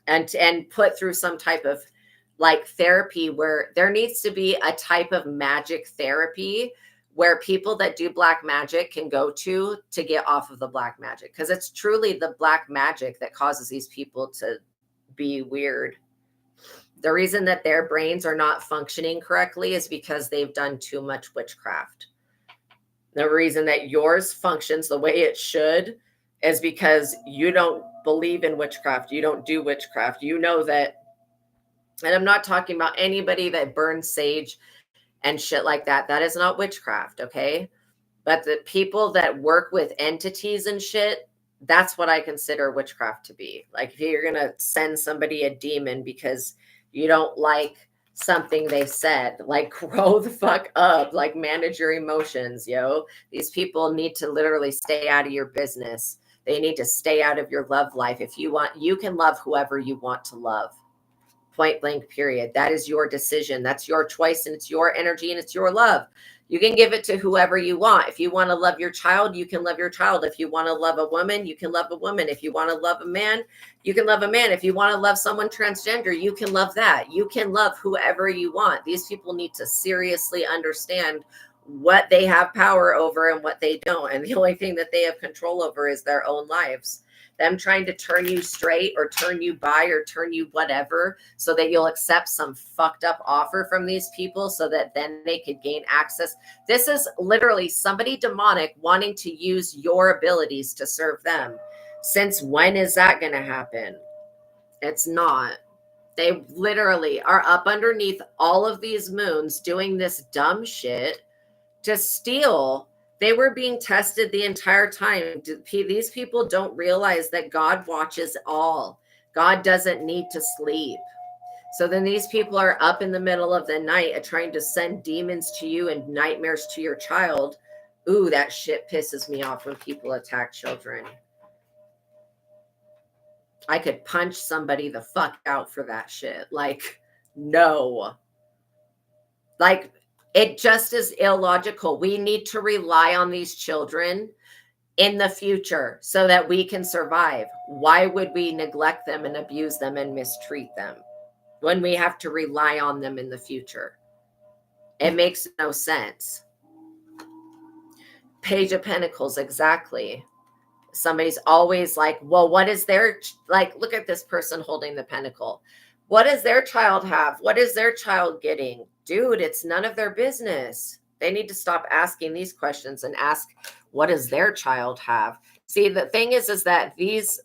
and put through some type of like therapy, where there needs to be a type of magic therapy where people that do black magic can go to get off of the black magic. Because it's truly the black magic that causes these people to be weird. The reason that their brains are not functioning correctly is because they've done too much witchcraft. The reason that yours functions the way it should is because you don't believe in witchcraft. You don't do witchcraft. You know that. And I'm not talking about anybody that burns sage and shit like that. That is not witchcraft, okay? But the people that work with entities and shit, that's what I consider witchcraft to be. Like, if you're going to send somebody a demon because you don't like something they said, like, grow the fuck up, like, manage your emotions, yo. These people need to literally stay out of your business. They need to stay out of your love life. If you want, you can love whoever you want to love. Point blank, period. That is your decision. That's your choice, and it's your energy, and it's your love. You can give it to whoever you want. If you want to love your child, you can love your child. If you want to love a woman, you can love a woman. If you want to love a man, you can love a man. If you want to love someone transgender, you can love that. You can love whoever you want. These people need to seriously understand what they have power over and what they don't. And the only thing that they have control over is their own lives. Them trying to turn you straight or turn you bi or turn you whatever so that you'll accept some fucked up offer from these people so that then they could gain access. This is literally somebody demonic wanting to use your abilities to serve them. Since when is that going to happen? It's not. They literally are up underneath all of these moons doing this dumb shit to steal. They were being tested the entire time. These people don't realize that God watches all. God doesn't need to sleep. So then these people are up in the middle of the night trying to send demons to you and nightmares to your child. Ooh, that shit pisses me off when people attack children. I could punch somebody the fuck out for that shit. Like, no. Like, it just is illogical. We need to rely on these children in the future so that we can survive. Why would we neglect them and abuse them and mistreat them when we have to rely on them in the future? It makes no sense. Page of Pentacles, exactly. Somebody's always like, well, what is their, like, look at this person holding the pentacle. What does their child have? What is their child getting? Dude, it's none of their business. They need to stop asking these questions and ask, what does their child have? See, the thing is that these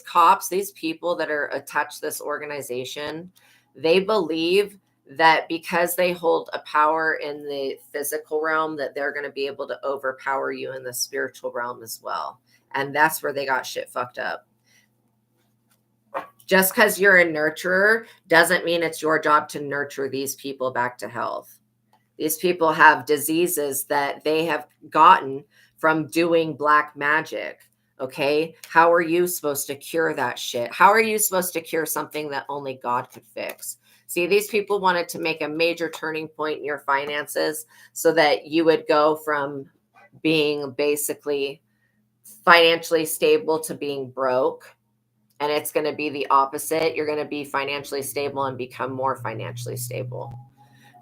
cops, these people that are attached to this organization, they believe that because they hold a power in the physical realm, that they're going to be able to overpower you in the spiritual realm as well. And that's where they got shit fucked up. Just because you're a nurturer doesn't mean it's your job to nurture these people back to health. These people have diseases that they have gotten from doing black magic. Okay. How are you supposed to cure that shit? How are you supposed to cure something that only God could fix? See, these people wanted to make a major turning point in your finances so that you would go from being basically financially stable to being broke. And it's going to be the opposite. You're going to be financially stable and become more financially stable.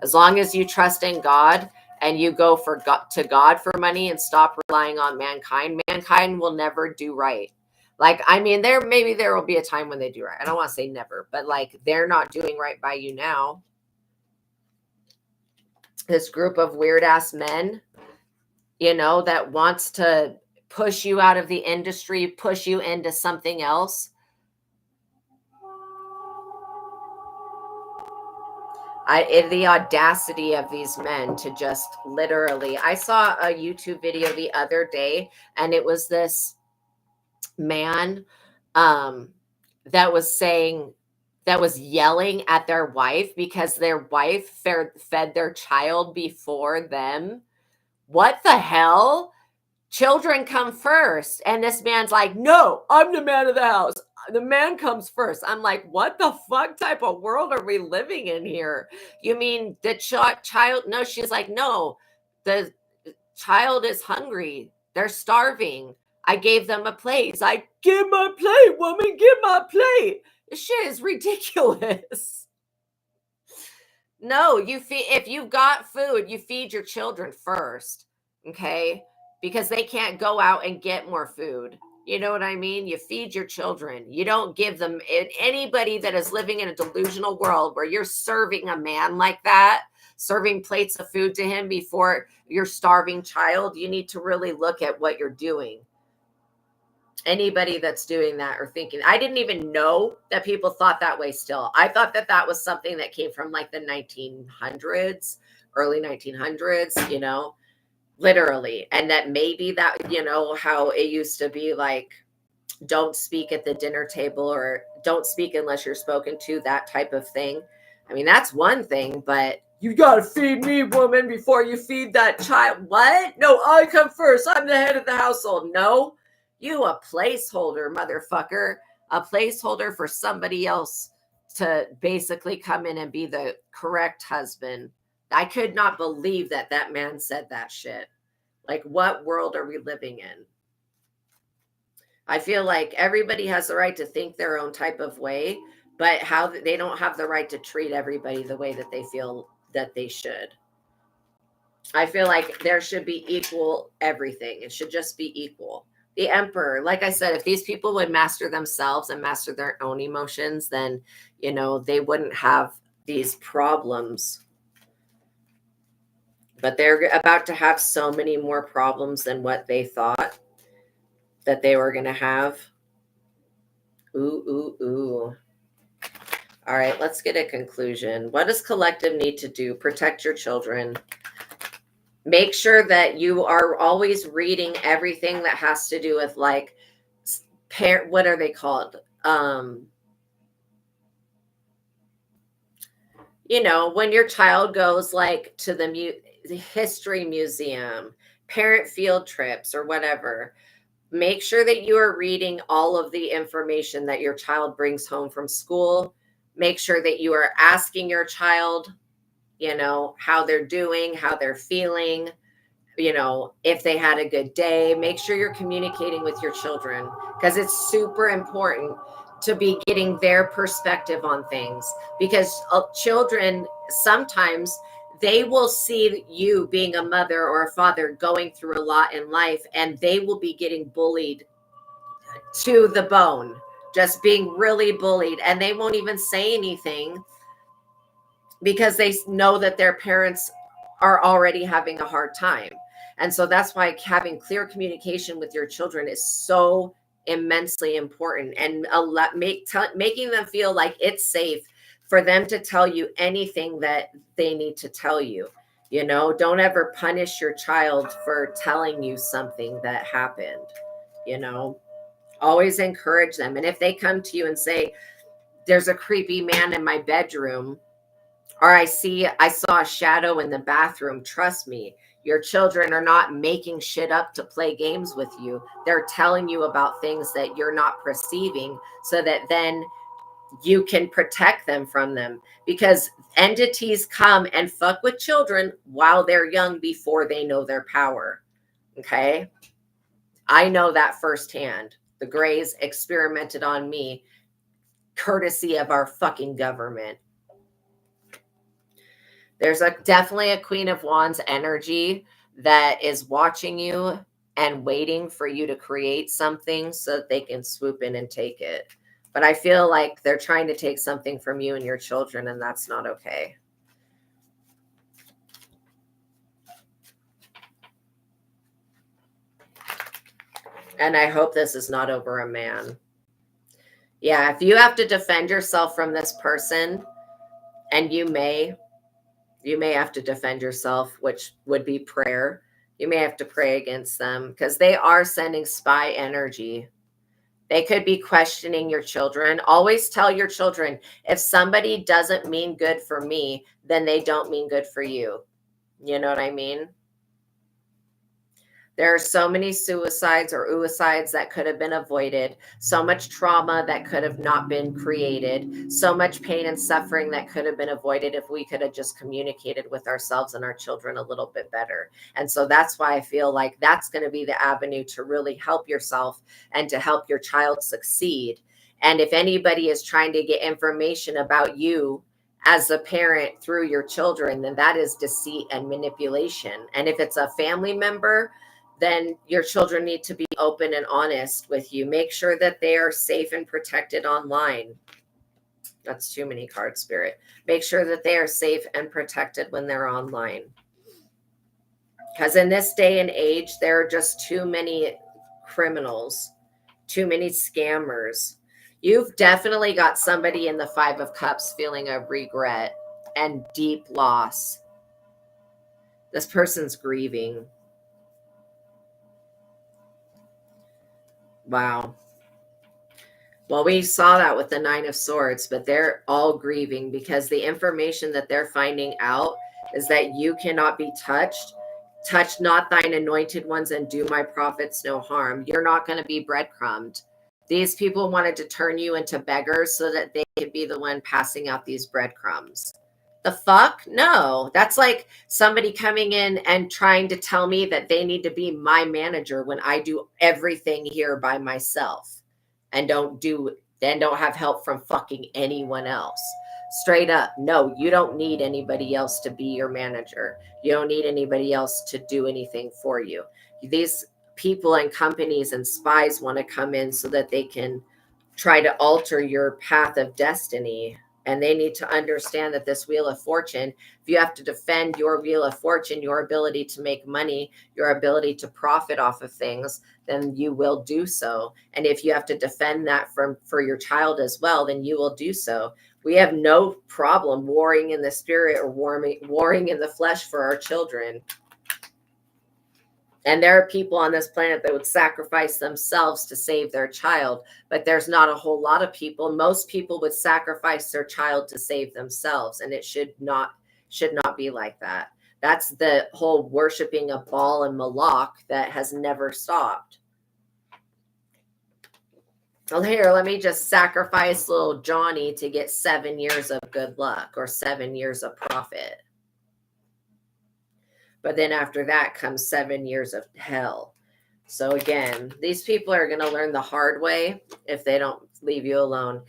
As long as you trust in God and you go to God for money and stop relying on mankind, mankind will never do right. Like, I mean, there will be a time when they do right. I don't want to say never, but like, they're not doing right by you now. This group of weird ass men, that wants to push you out of the industry, push you into something else. The audacity of these men to just literally, I saw a YouTube video the other day, and it was this man that was yelling at their wife because their wife fed their child before them. What the hell? Children come first. And this man's like, no, I'm the man of the house. The man comes first. I'm like, what the fuck type of world are we living in here? You mean the child? No, she's like, no, the child is hungry. They're starving. I gave them a plate. He's like, give my plate, woman, give my plate. This shit is ridiculous. No, if you've got food, you feed your children first. Okay. Because they can't go out and get more food. You know what I mean? You feed your children. You don't give them anybody that is living in a delusional world where you're serving a man like that, serving plates of food to him before your starving child. You need to really look at what you're doing. Anybody that's doing that or thinking, I didn't even know that people thought that way still. I thought that was something that came from like the 1900s, early 1900s, literally. And that maybe that, how it used to be like, don't speak at the dinner table or don't speak unless you're spoken to, that type of thing. I mean, that's one thing, but you got to feed me, woman, before you feed that child. What? No, I come first. I'm the head of the household. No, you a placeholder, motherfucker, a placeholder for somebody else to basically come in and be the correct husband. I could not believe that man said that shit. Like, what world are we living in? I feel like everybody has the right to think their own type of way, but how they don't have the right to treat everybody the way that they feel that they should. I feel like there should be equal everything. It should just be equal. The emperor, like I said, if these people would master themselves and master their own emotions, then, they wouldn't have these problems. But they're about to have so many more problems than what they thought that they were going to have. Ooh. All right, let's get a conclusion. What does collective need to do? Protect your children. Make sure that you are always reading everything that has to do with like, what are they called? you know, when your child goes like to the history museum, parent field trips or whatever, make sure that you are reading all of the information that your child brings home from school. Make sure that you are asking your child, you know, how they're doing, how they're feeling, you know, if they had a good day. Make sure you're communicating with your children, because it's super important to be getting their perspective on things, because children sometimes they will see you being a mother or a father going through a lot in life, and they will be getting bullied to the bone, just being really bullied, and they won't even say anything because they know that their parents are already having a hard time. And so that's why having clear communication with your children is so immensely important, and making them feel like it's safe for them to tell you anything that they need to tell you. You know, don't ever punish your child for telling you something that happened. You know, always encourage them. And if they come to you and say, there's a creepy man in my bedroom, or I saw a shadow in the bathroom, trust me, your children are not making shit up to play games with you. They're telling you about things that you're not perceiving, so that then you can protect them from them, because entities come and fuck with children while they're young, before they know their power. Okay? I know that firsthand. The Greys experimented on me, courtesy of our fucking government. There's definitely a Queen of Wands energy that is watching you and waiting for you to create something so that they can swoop in and take it. But I feel like they're trying to take something from you and your children, and that's not okay. And I hope this is not over a man. Yeah, if you have to defend yourself from this person, and you may have to defend yourself, which would be prayer. You may have to pray against them, because they are sending spy energy. They could be questioning your children. Always tell your children, if somebody doesn't mean good for me, then they don't mean good for you. You know what I mean? There are so many suicides or uicides that could have been avoided, so much trauma that could have not been created, so much pain and suffering that could have been avoided if we could have just communicated with ourselves and our children a little bit better. And so that's why I feel like that's going to be the avenue to really help yourself and to help your child succeed. And if anybody is trying to get information about you as a parent through your children, then that is deceit and manipulation. And if it's a family member, then your children need to be open and honest with you. Make sure that they are safe and protected online. That's too many cards, Spirit. Make sure that they are safe and protected when they're online. Because in this day and age, there are just too many criminals, too many scammers. You've definitely got somebody in the Five of Cups feeling a regret and deep loss. This person's grieving. Wow. Well, we saw that with the Nine of Swords, but they're all grieving because the information that they're finding out is that you cannot be touched. Touch not thine anointed ones and do my prophets no harm. You're not going to be breadcrumbed. These people wanted to turn you into beggars so that they could be the one passing out these breadcrumbs. The fuck? No. That's like somebody coming in and trying to tell me that they need to be my manager when I do everything here by myself and don't have help from fucking anyone else. Straight up. No, you don't need anybody else to be your manager. You don't need anybody else to do anything for you. These people and companies and spies want to come in so that they can try to alter your path of destiny. And they need to understand that this Wheel of Fortune, if you have to defend your Wheel of Fortune, your ability to make money, your ability to profit off of things, then you will do so. And if you have to defend that for your child as well, then you will do so. We have no problem warring in the spirit or warring in the flesh for our children. And there are people on this planet that would sacrifice themselves to save their child, but there's not a whole lot of people. Most people would sacrifice their child to save themselves, and it should not be like that. That's the whole worshiping of Baal and Moloch that has never stopped. Well, here, let me just sacrifice little Johnny to get 7 years of good luck or 7 years of profit. But then after that comes 7 years of hell. So again, these people are going to learn the hard way if they don't leave you alone.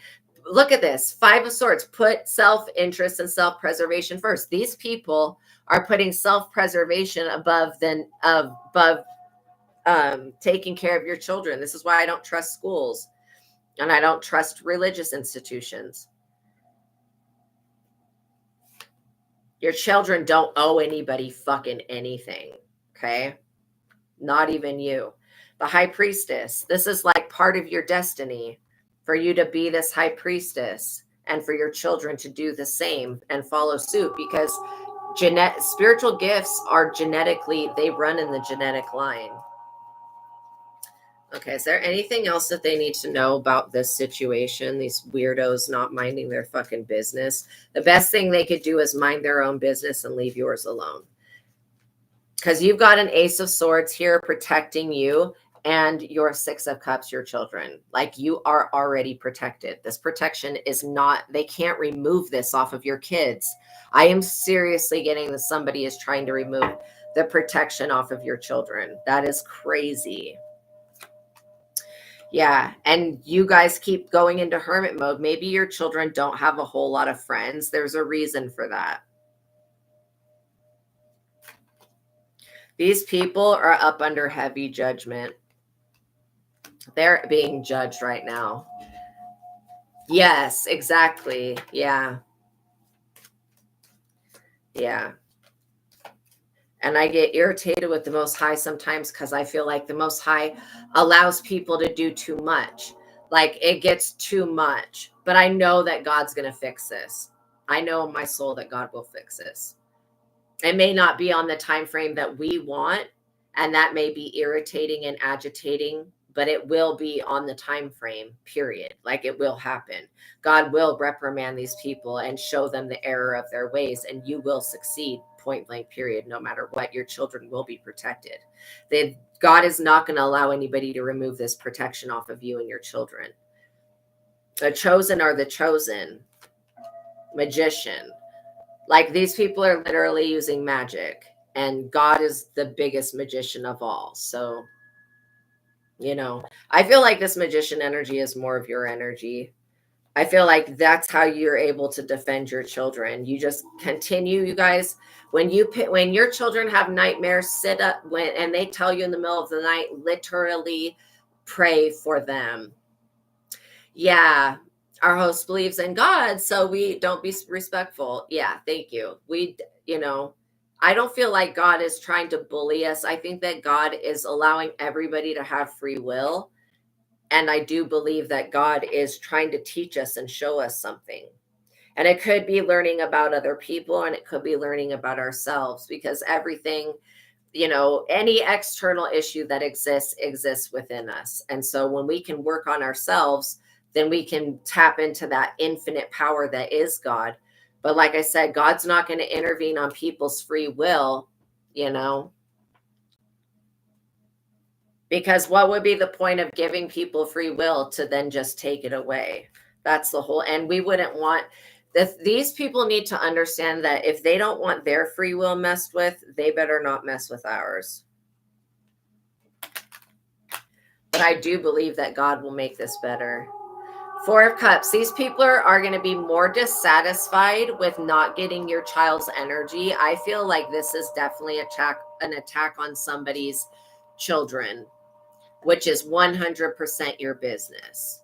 Look at this. 5 of Swords. Put self-interest and self-preservation first. These people are putting self-preservation above taking care of your children. This is why I don't trust schools and I don't trust religious institutions. Your children don't owe anybody fucking anything. Okay. Not even you. The High Priestess. This is like part of your destiny for you to be this High Priestess and for your children to do the same and follow suit, because spiritual gifts are genetically, they run in the genetic line. Okay, is there anything else that they need to know about this situation? These weirdos not minding their fucking business. The best thing they could do is mind their own business and leave yours alone. Because you've got an Ace of Swords here protecting you and your 6 of Cups, your children. Like, you are already protected. This protection is not, they can't remove this off of your kids. I am seriously getting that somebody is trying to remove the protection off of your children. That is crazy. Yeah, and you guys keep going into hermit mode. Maybe your children don't have a whole lot of friends. There's a reason for that. These people are up under heavy judgment. They're being judged right now. Yes, exactly. Yeah. Yeah. And I get irritated with the Most High sometimes because I feel like the Most High allows people to do too much. Like, it gets too much. But I know that God's going to fix this. I know in my soul that God will fix this. It may not be on the time frame that we want, and that may be irritating and agitating, but it will be on the time frame, period. Like, it will happen. God will reprimand these people and show them the error of their ways, and you will succeed, point blank, period. No matter what, your children will be protected. God is not going to allow anybody to remove this protection off of you and your children. The chosen are the chosen. Magician. Like, these people are literally using magic, and God is the biggest magician of all. So, you know, I feel like this magician energy is more of your energy. I feel like that's how you're able to defend your children. You just continue, you guys. When your children have nightmares, sit up and they tell you in the middle of the night, literally pray for them. Yeah. Our host believes in God, so we don't be respectful. Yeah, thank you. I don't feel like God is trying to bully us. I think that God is allowing everybody to have free will. And I do believe that God is trying to teach us and show us something. And it could be learning about other people, and it could be learning about ourselves, because everything, any external issue that exists within us. And so when we can work on ourselves, then we can tap into that infinite power that is God. But like I said, God's not going to intervene on people's free will, because what would be the point of giving people free will to then just take it away? That's the whole, and we wouldn't want these people need to understand that if they don't want their free will messed with, they better not mess with ours. But I do believe that God will make this better. 4 of Cups. These people are going to be more dissatisfied with not getting your child's energy. I feel like this is definitely an attack on somebody's children, which is 100% your business.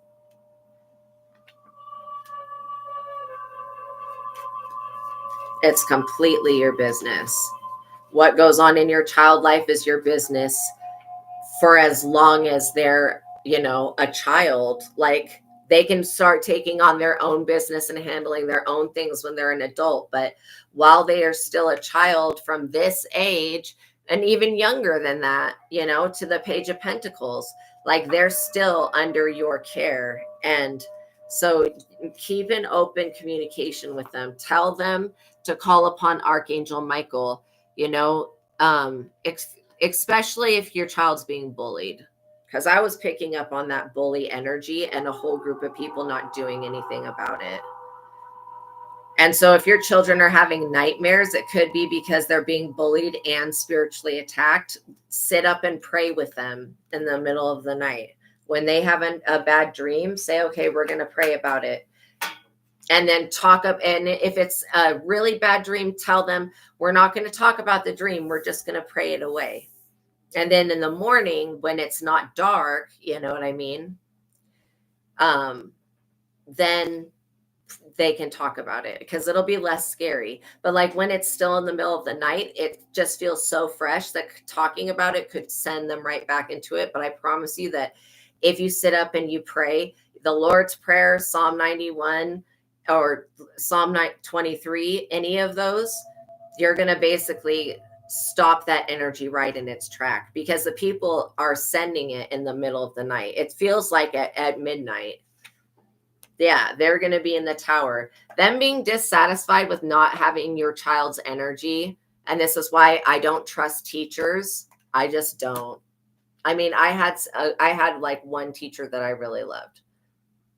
It's completely your business. What goes on in your child life is your business for as long as they're, a child. Like, they can start taking on their own business and handling their own things when they're an adult. But while they are still a child from this age, and even younger than that, to the Page of Pentacles. Like, they're still under your care. And so keep an open communication with them. Tell them to call upon Archangel Michael, you know, um, ex- especially if your child's being bullied. Because I was picking up on that bully energy and a whole group of people not doing anything about it. And so if your children are having nightmares, it could be because they're being bullied and spiritually attacked. Sit up and pray with them in the middle of the night. When they have a bad dream, say, okay, we're going to pray about it. And then talk up. And if it's a really bad dream, tell them, we're not going to talk about the dream. We're just going to pray it away. And then in the morning, when it's not dark, you know what I mean? Then they can talk about it because it'll be less scary. But like when it's still in the middle of the night, it just feels so fresh that talking about it could send them right back into it. But I promise you that if you sit up and you pray the Lord's Prayer, Psalm 91 or Psalm 23, any of those, you're going to basically stop that energy right in its track, because the people are sending it in the middle of the night. It feels like at midnight. Yeah, they're going to be in the tower. Them being dissatisfied with not having your child's energy. And this is why I don't trust teachers. I just don't. I mean, I had like one teacher that I really loved.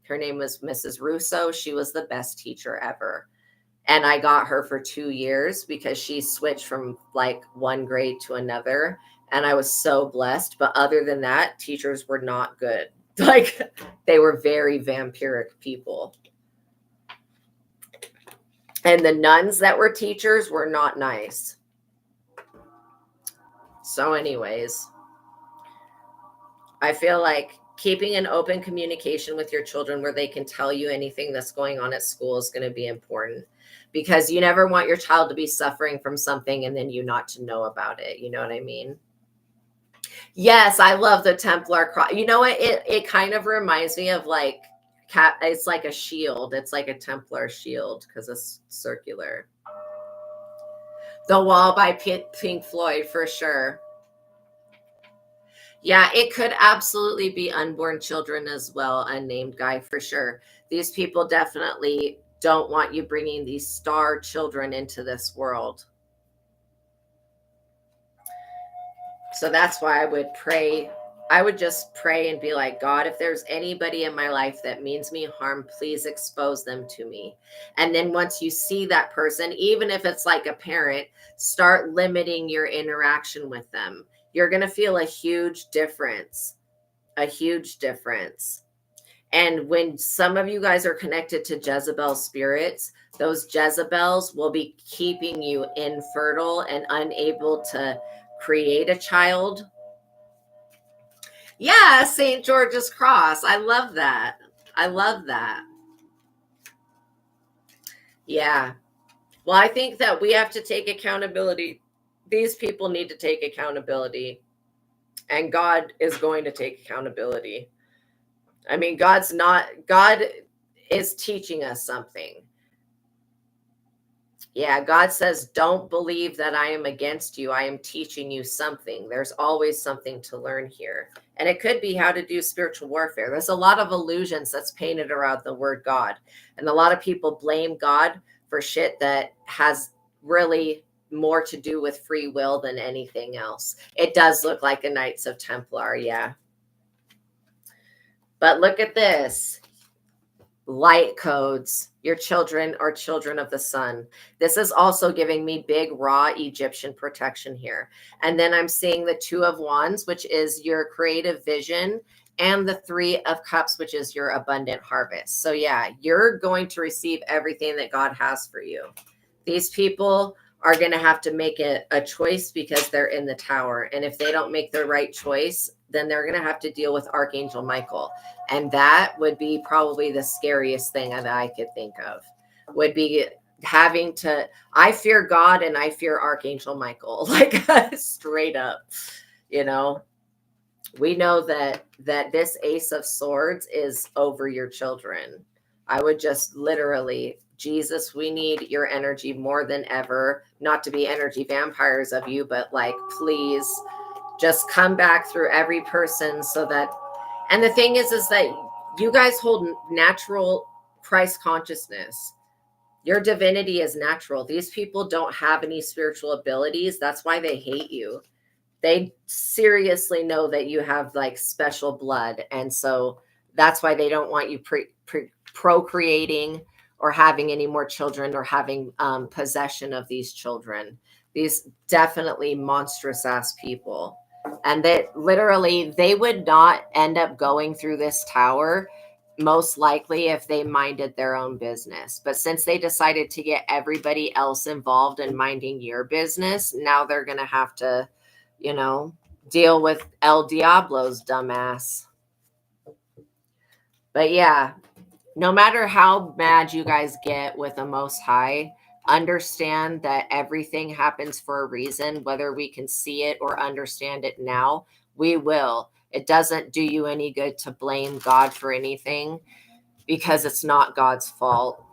Her name was Mrs. Russo. She was the best teacher ever. And I got her for 2 years because she switched from like one grade to another. And I was so blessed. But other than that, teachers were not good. Like, they were very vampiric people. And the nuns that were teachers were not nice. So anyways, I feel like keeping an open communication with your children where they can tell you anything that's going on at school is going to be important, because you never want your child to be suffering from something and then you not to know about it. You know what I mean? Yes, I love the Templar cross. You know what? It kind of reminds me of like it's like a shield. It's like a Templar shield because it's circular. The Wall by Pink Floyd, for sure. Yeah, it could absolutely be unborn children as well, unnamed guy, for sure. These people definitely don't want you bringing these star children into this world. So that's why I would pray. I would just pray and be like, God, if there's anybody in my life that means me harm, please expose them to me. And then once you see that person, even if it's like a parent, start limiting your interaction with them. You're going to feel a huge difference, a huge difference. And when some of you guys are connected to Jezebel spirits, those Jezebels will be keeping you infertile and unable to create a child. Yeah, St. George's Cross. I love that. I love that. Yeah. Well, I think that we have to take accountability. These people need to take accountability. And God is going to take accountability. I mean, God is teaching us something. Yeah, God says, don't believe that I am against you. I am teaching you something. There's always something to learn here. And it could be how to do spiritual warfare. There's a lot of illusions that's painted around the word God. And a lot of people blame God for shit that has really more to do with free will than anything else. It does look like a Knights of Templar, yeah. But look at this. Light codes. Your children are children of the sun. This is also giving me big raw Egyptian protection here. And then I'm seeing the 2 of Wands, which is your creative vision, and the 3 of Cups, which is your abundant harvest. So yeah, you're going to receive everything that God has for you. These people are going to have to make a choice because they're in the tower. And if they don't make the right choice, then they're going to have to deal with Archangel Michael. And that would be probably the scariest thing that I could think of, would be having to, I fear God and I fear Archangel Michael, like straight up, you know. We know that this Ace of Swords is over your children. I would just literally Jesus, we need your energy more than ever, not to be energy vampires of you, but like, please just come back through every person so that, and the thing is that you guys hold natural Christ consciousness. Your divinity is natural. These people don't have any spiritual abilities. That's why they hate you. They seriously know that you have like special blood. And so that's why they don't want you procreating or having any more children or having possession of these children. These definitely monstrous ass people. And that literally they would not end up going through this tower most likely if they minded their own business. But since they decided to get everybody else involved in minding your business, now they're going to have to, you know, deal with El Diablo's dumbass. But yeah, no matter how mad you guys get with the Most High, understand that everything happens for a reason. Whether we can see it or understand it now, we will. It doesn't do you any good to blame God for anything because it's not God's fault.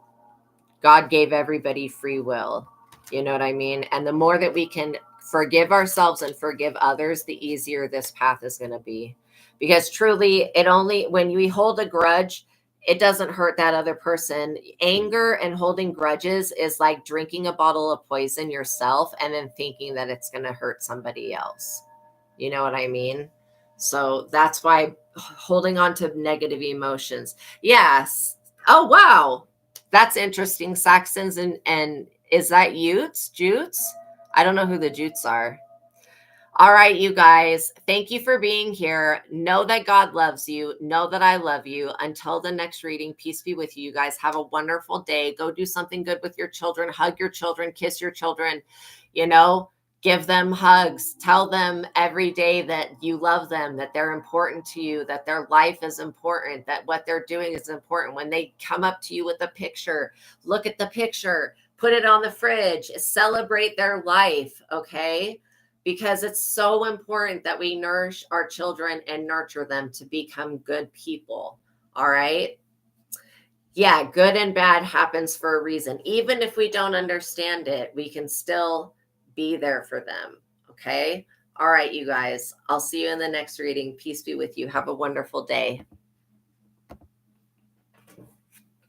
God gave everybody free will. You know what I mean? And the more that we can forgive ourselves and forgive others, the easier this path is going to be. Because truly, when we hold a grudge, it doesn't hurt that other person. Anger and holding grudges is like drinking a bottle of poison yourself and then thinking that it's going to hurt somebody else. You know what I mean? So that's why holding on to negative emotions. Yes. Oh, wow. That's interesting. Saxons and is that Jutes? I don't know who the Jutes are. All right, you guys, thank you for being here. Know that God loves you. Know that I love you. Until the next reading, peace be with you. You guys have a wonderful day. Go do something good with your children. Hug your children. Kiss your children. You know, give them hugs. Tell them every day that you love them, that they're important to you, that their life is important, that what they're doing is important. When they come up to you with a picture, look at the picture, put it on the fridge, celebrate their life, okay? Because it's so important that we nourish our children and nurture them to become good people. All right. Yeah, good and bad happens for a reason. Even if we don't understand it, we can still be there for them. Okay. All right, you guys. I'll see you in the next reading. Peace be with you. Have a wonderful day.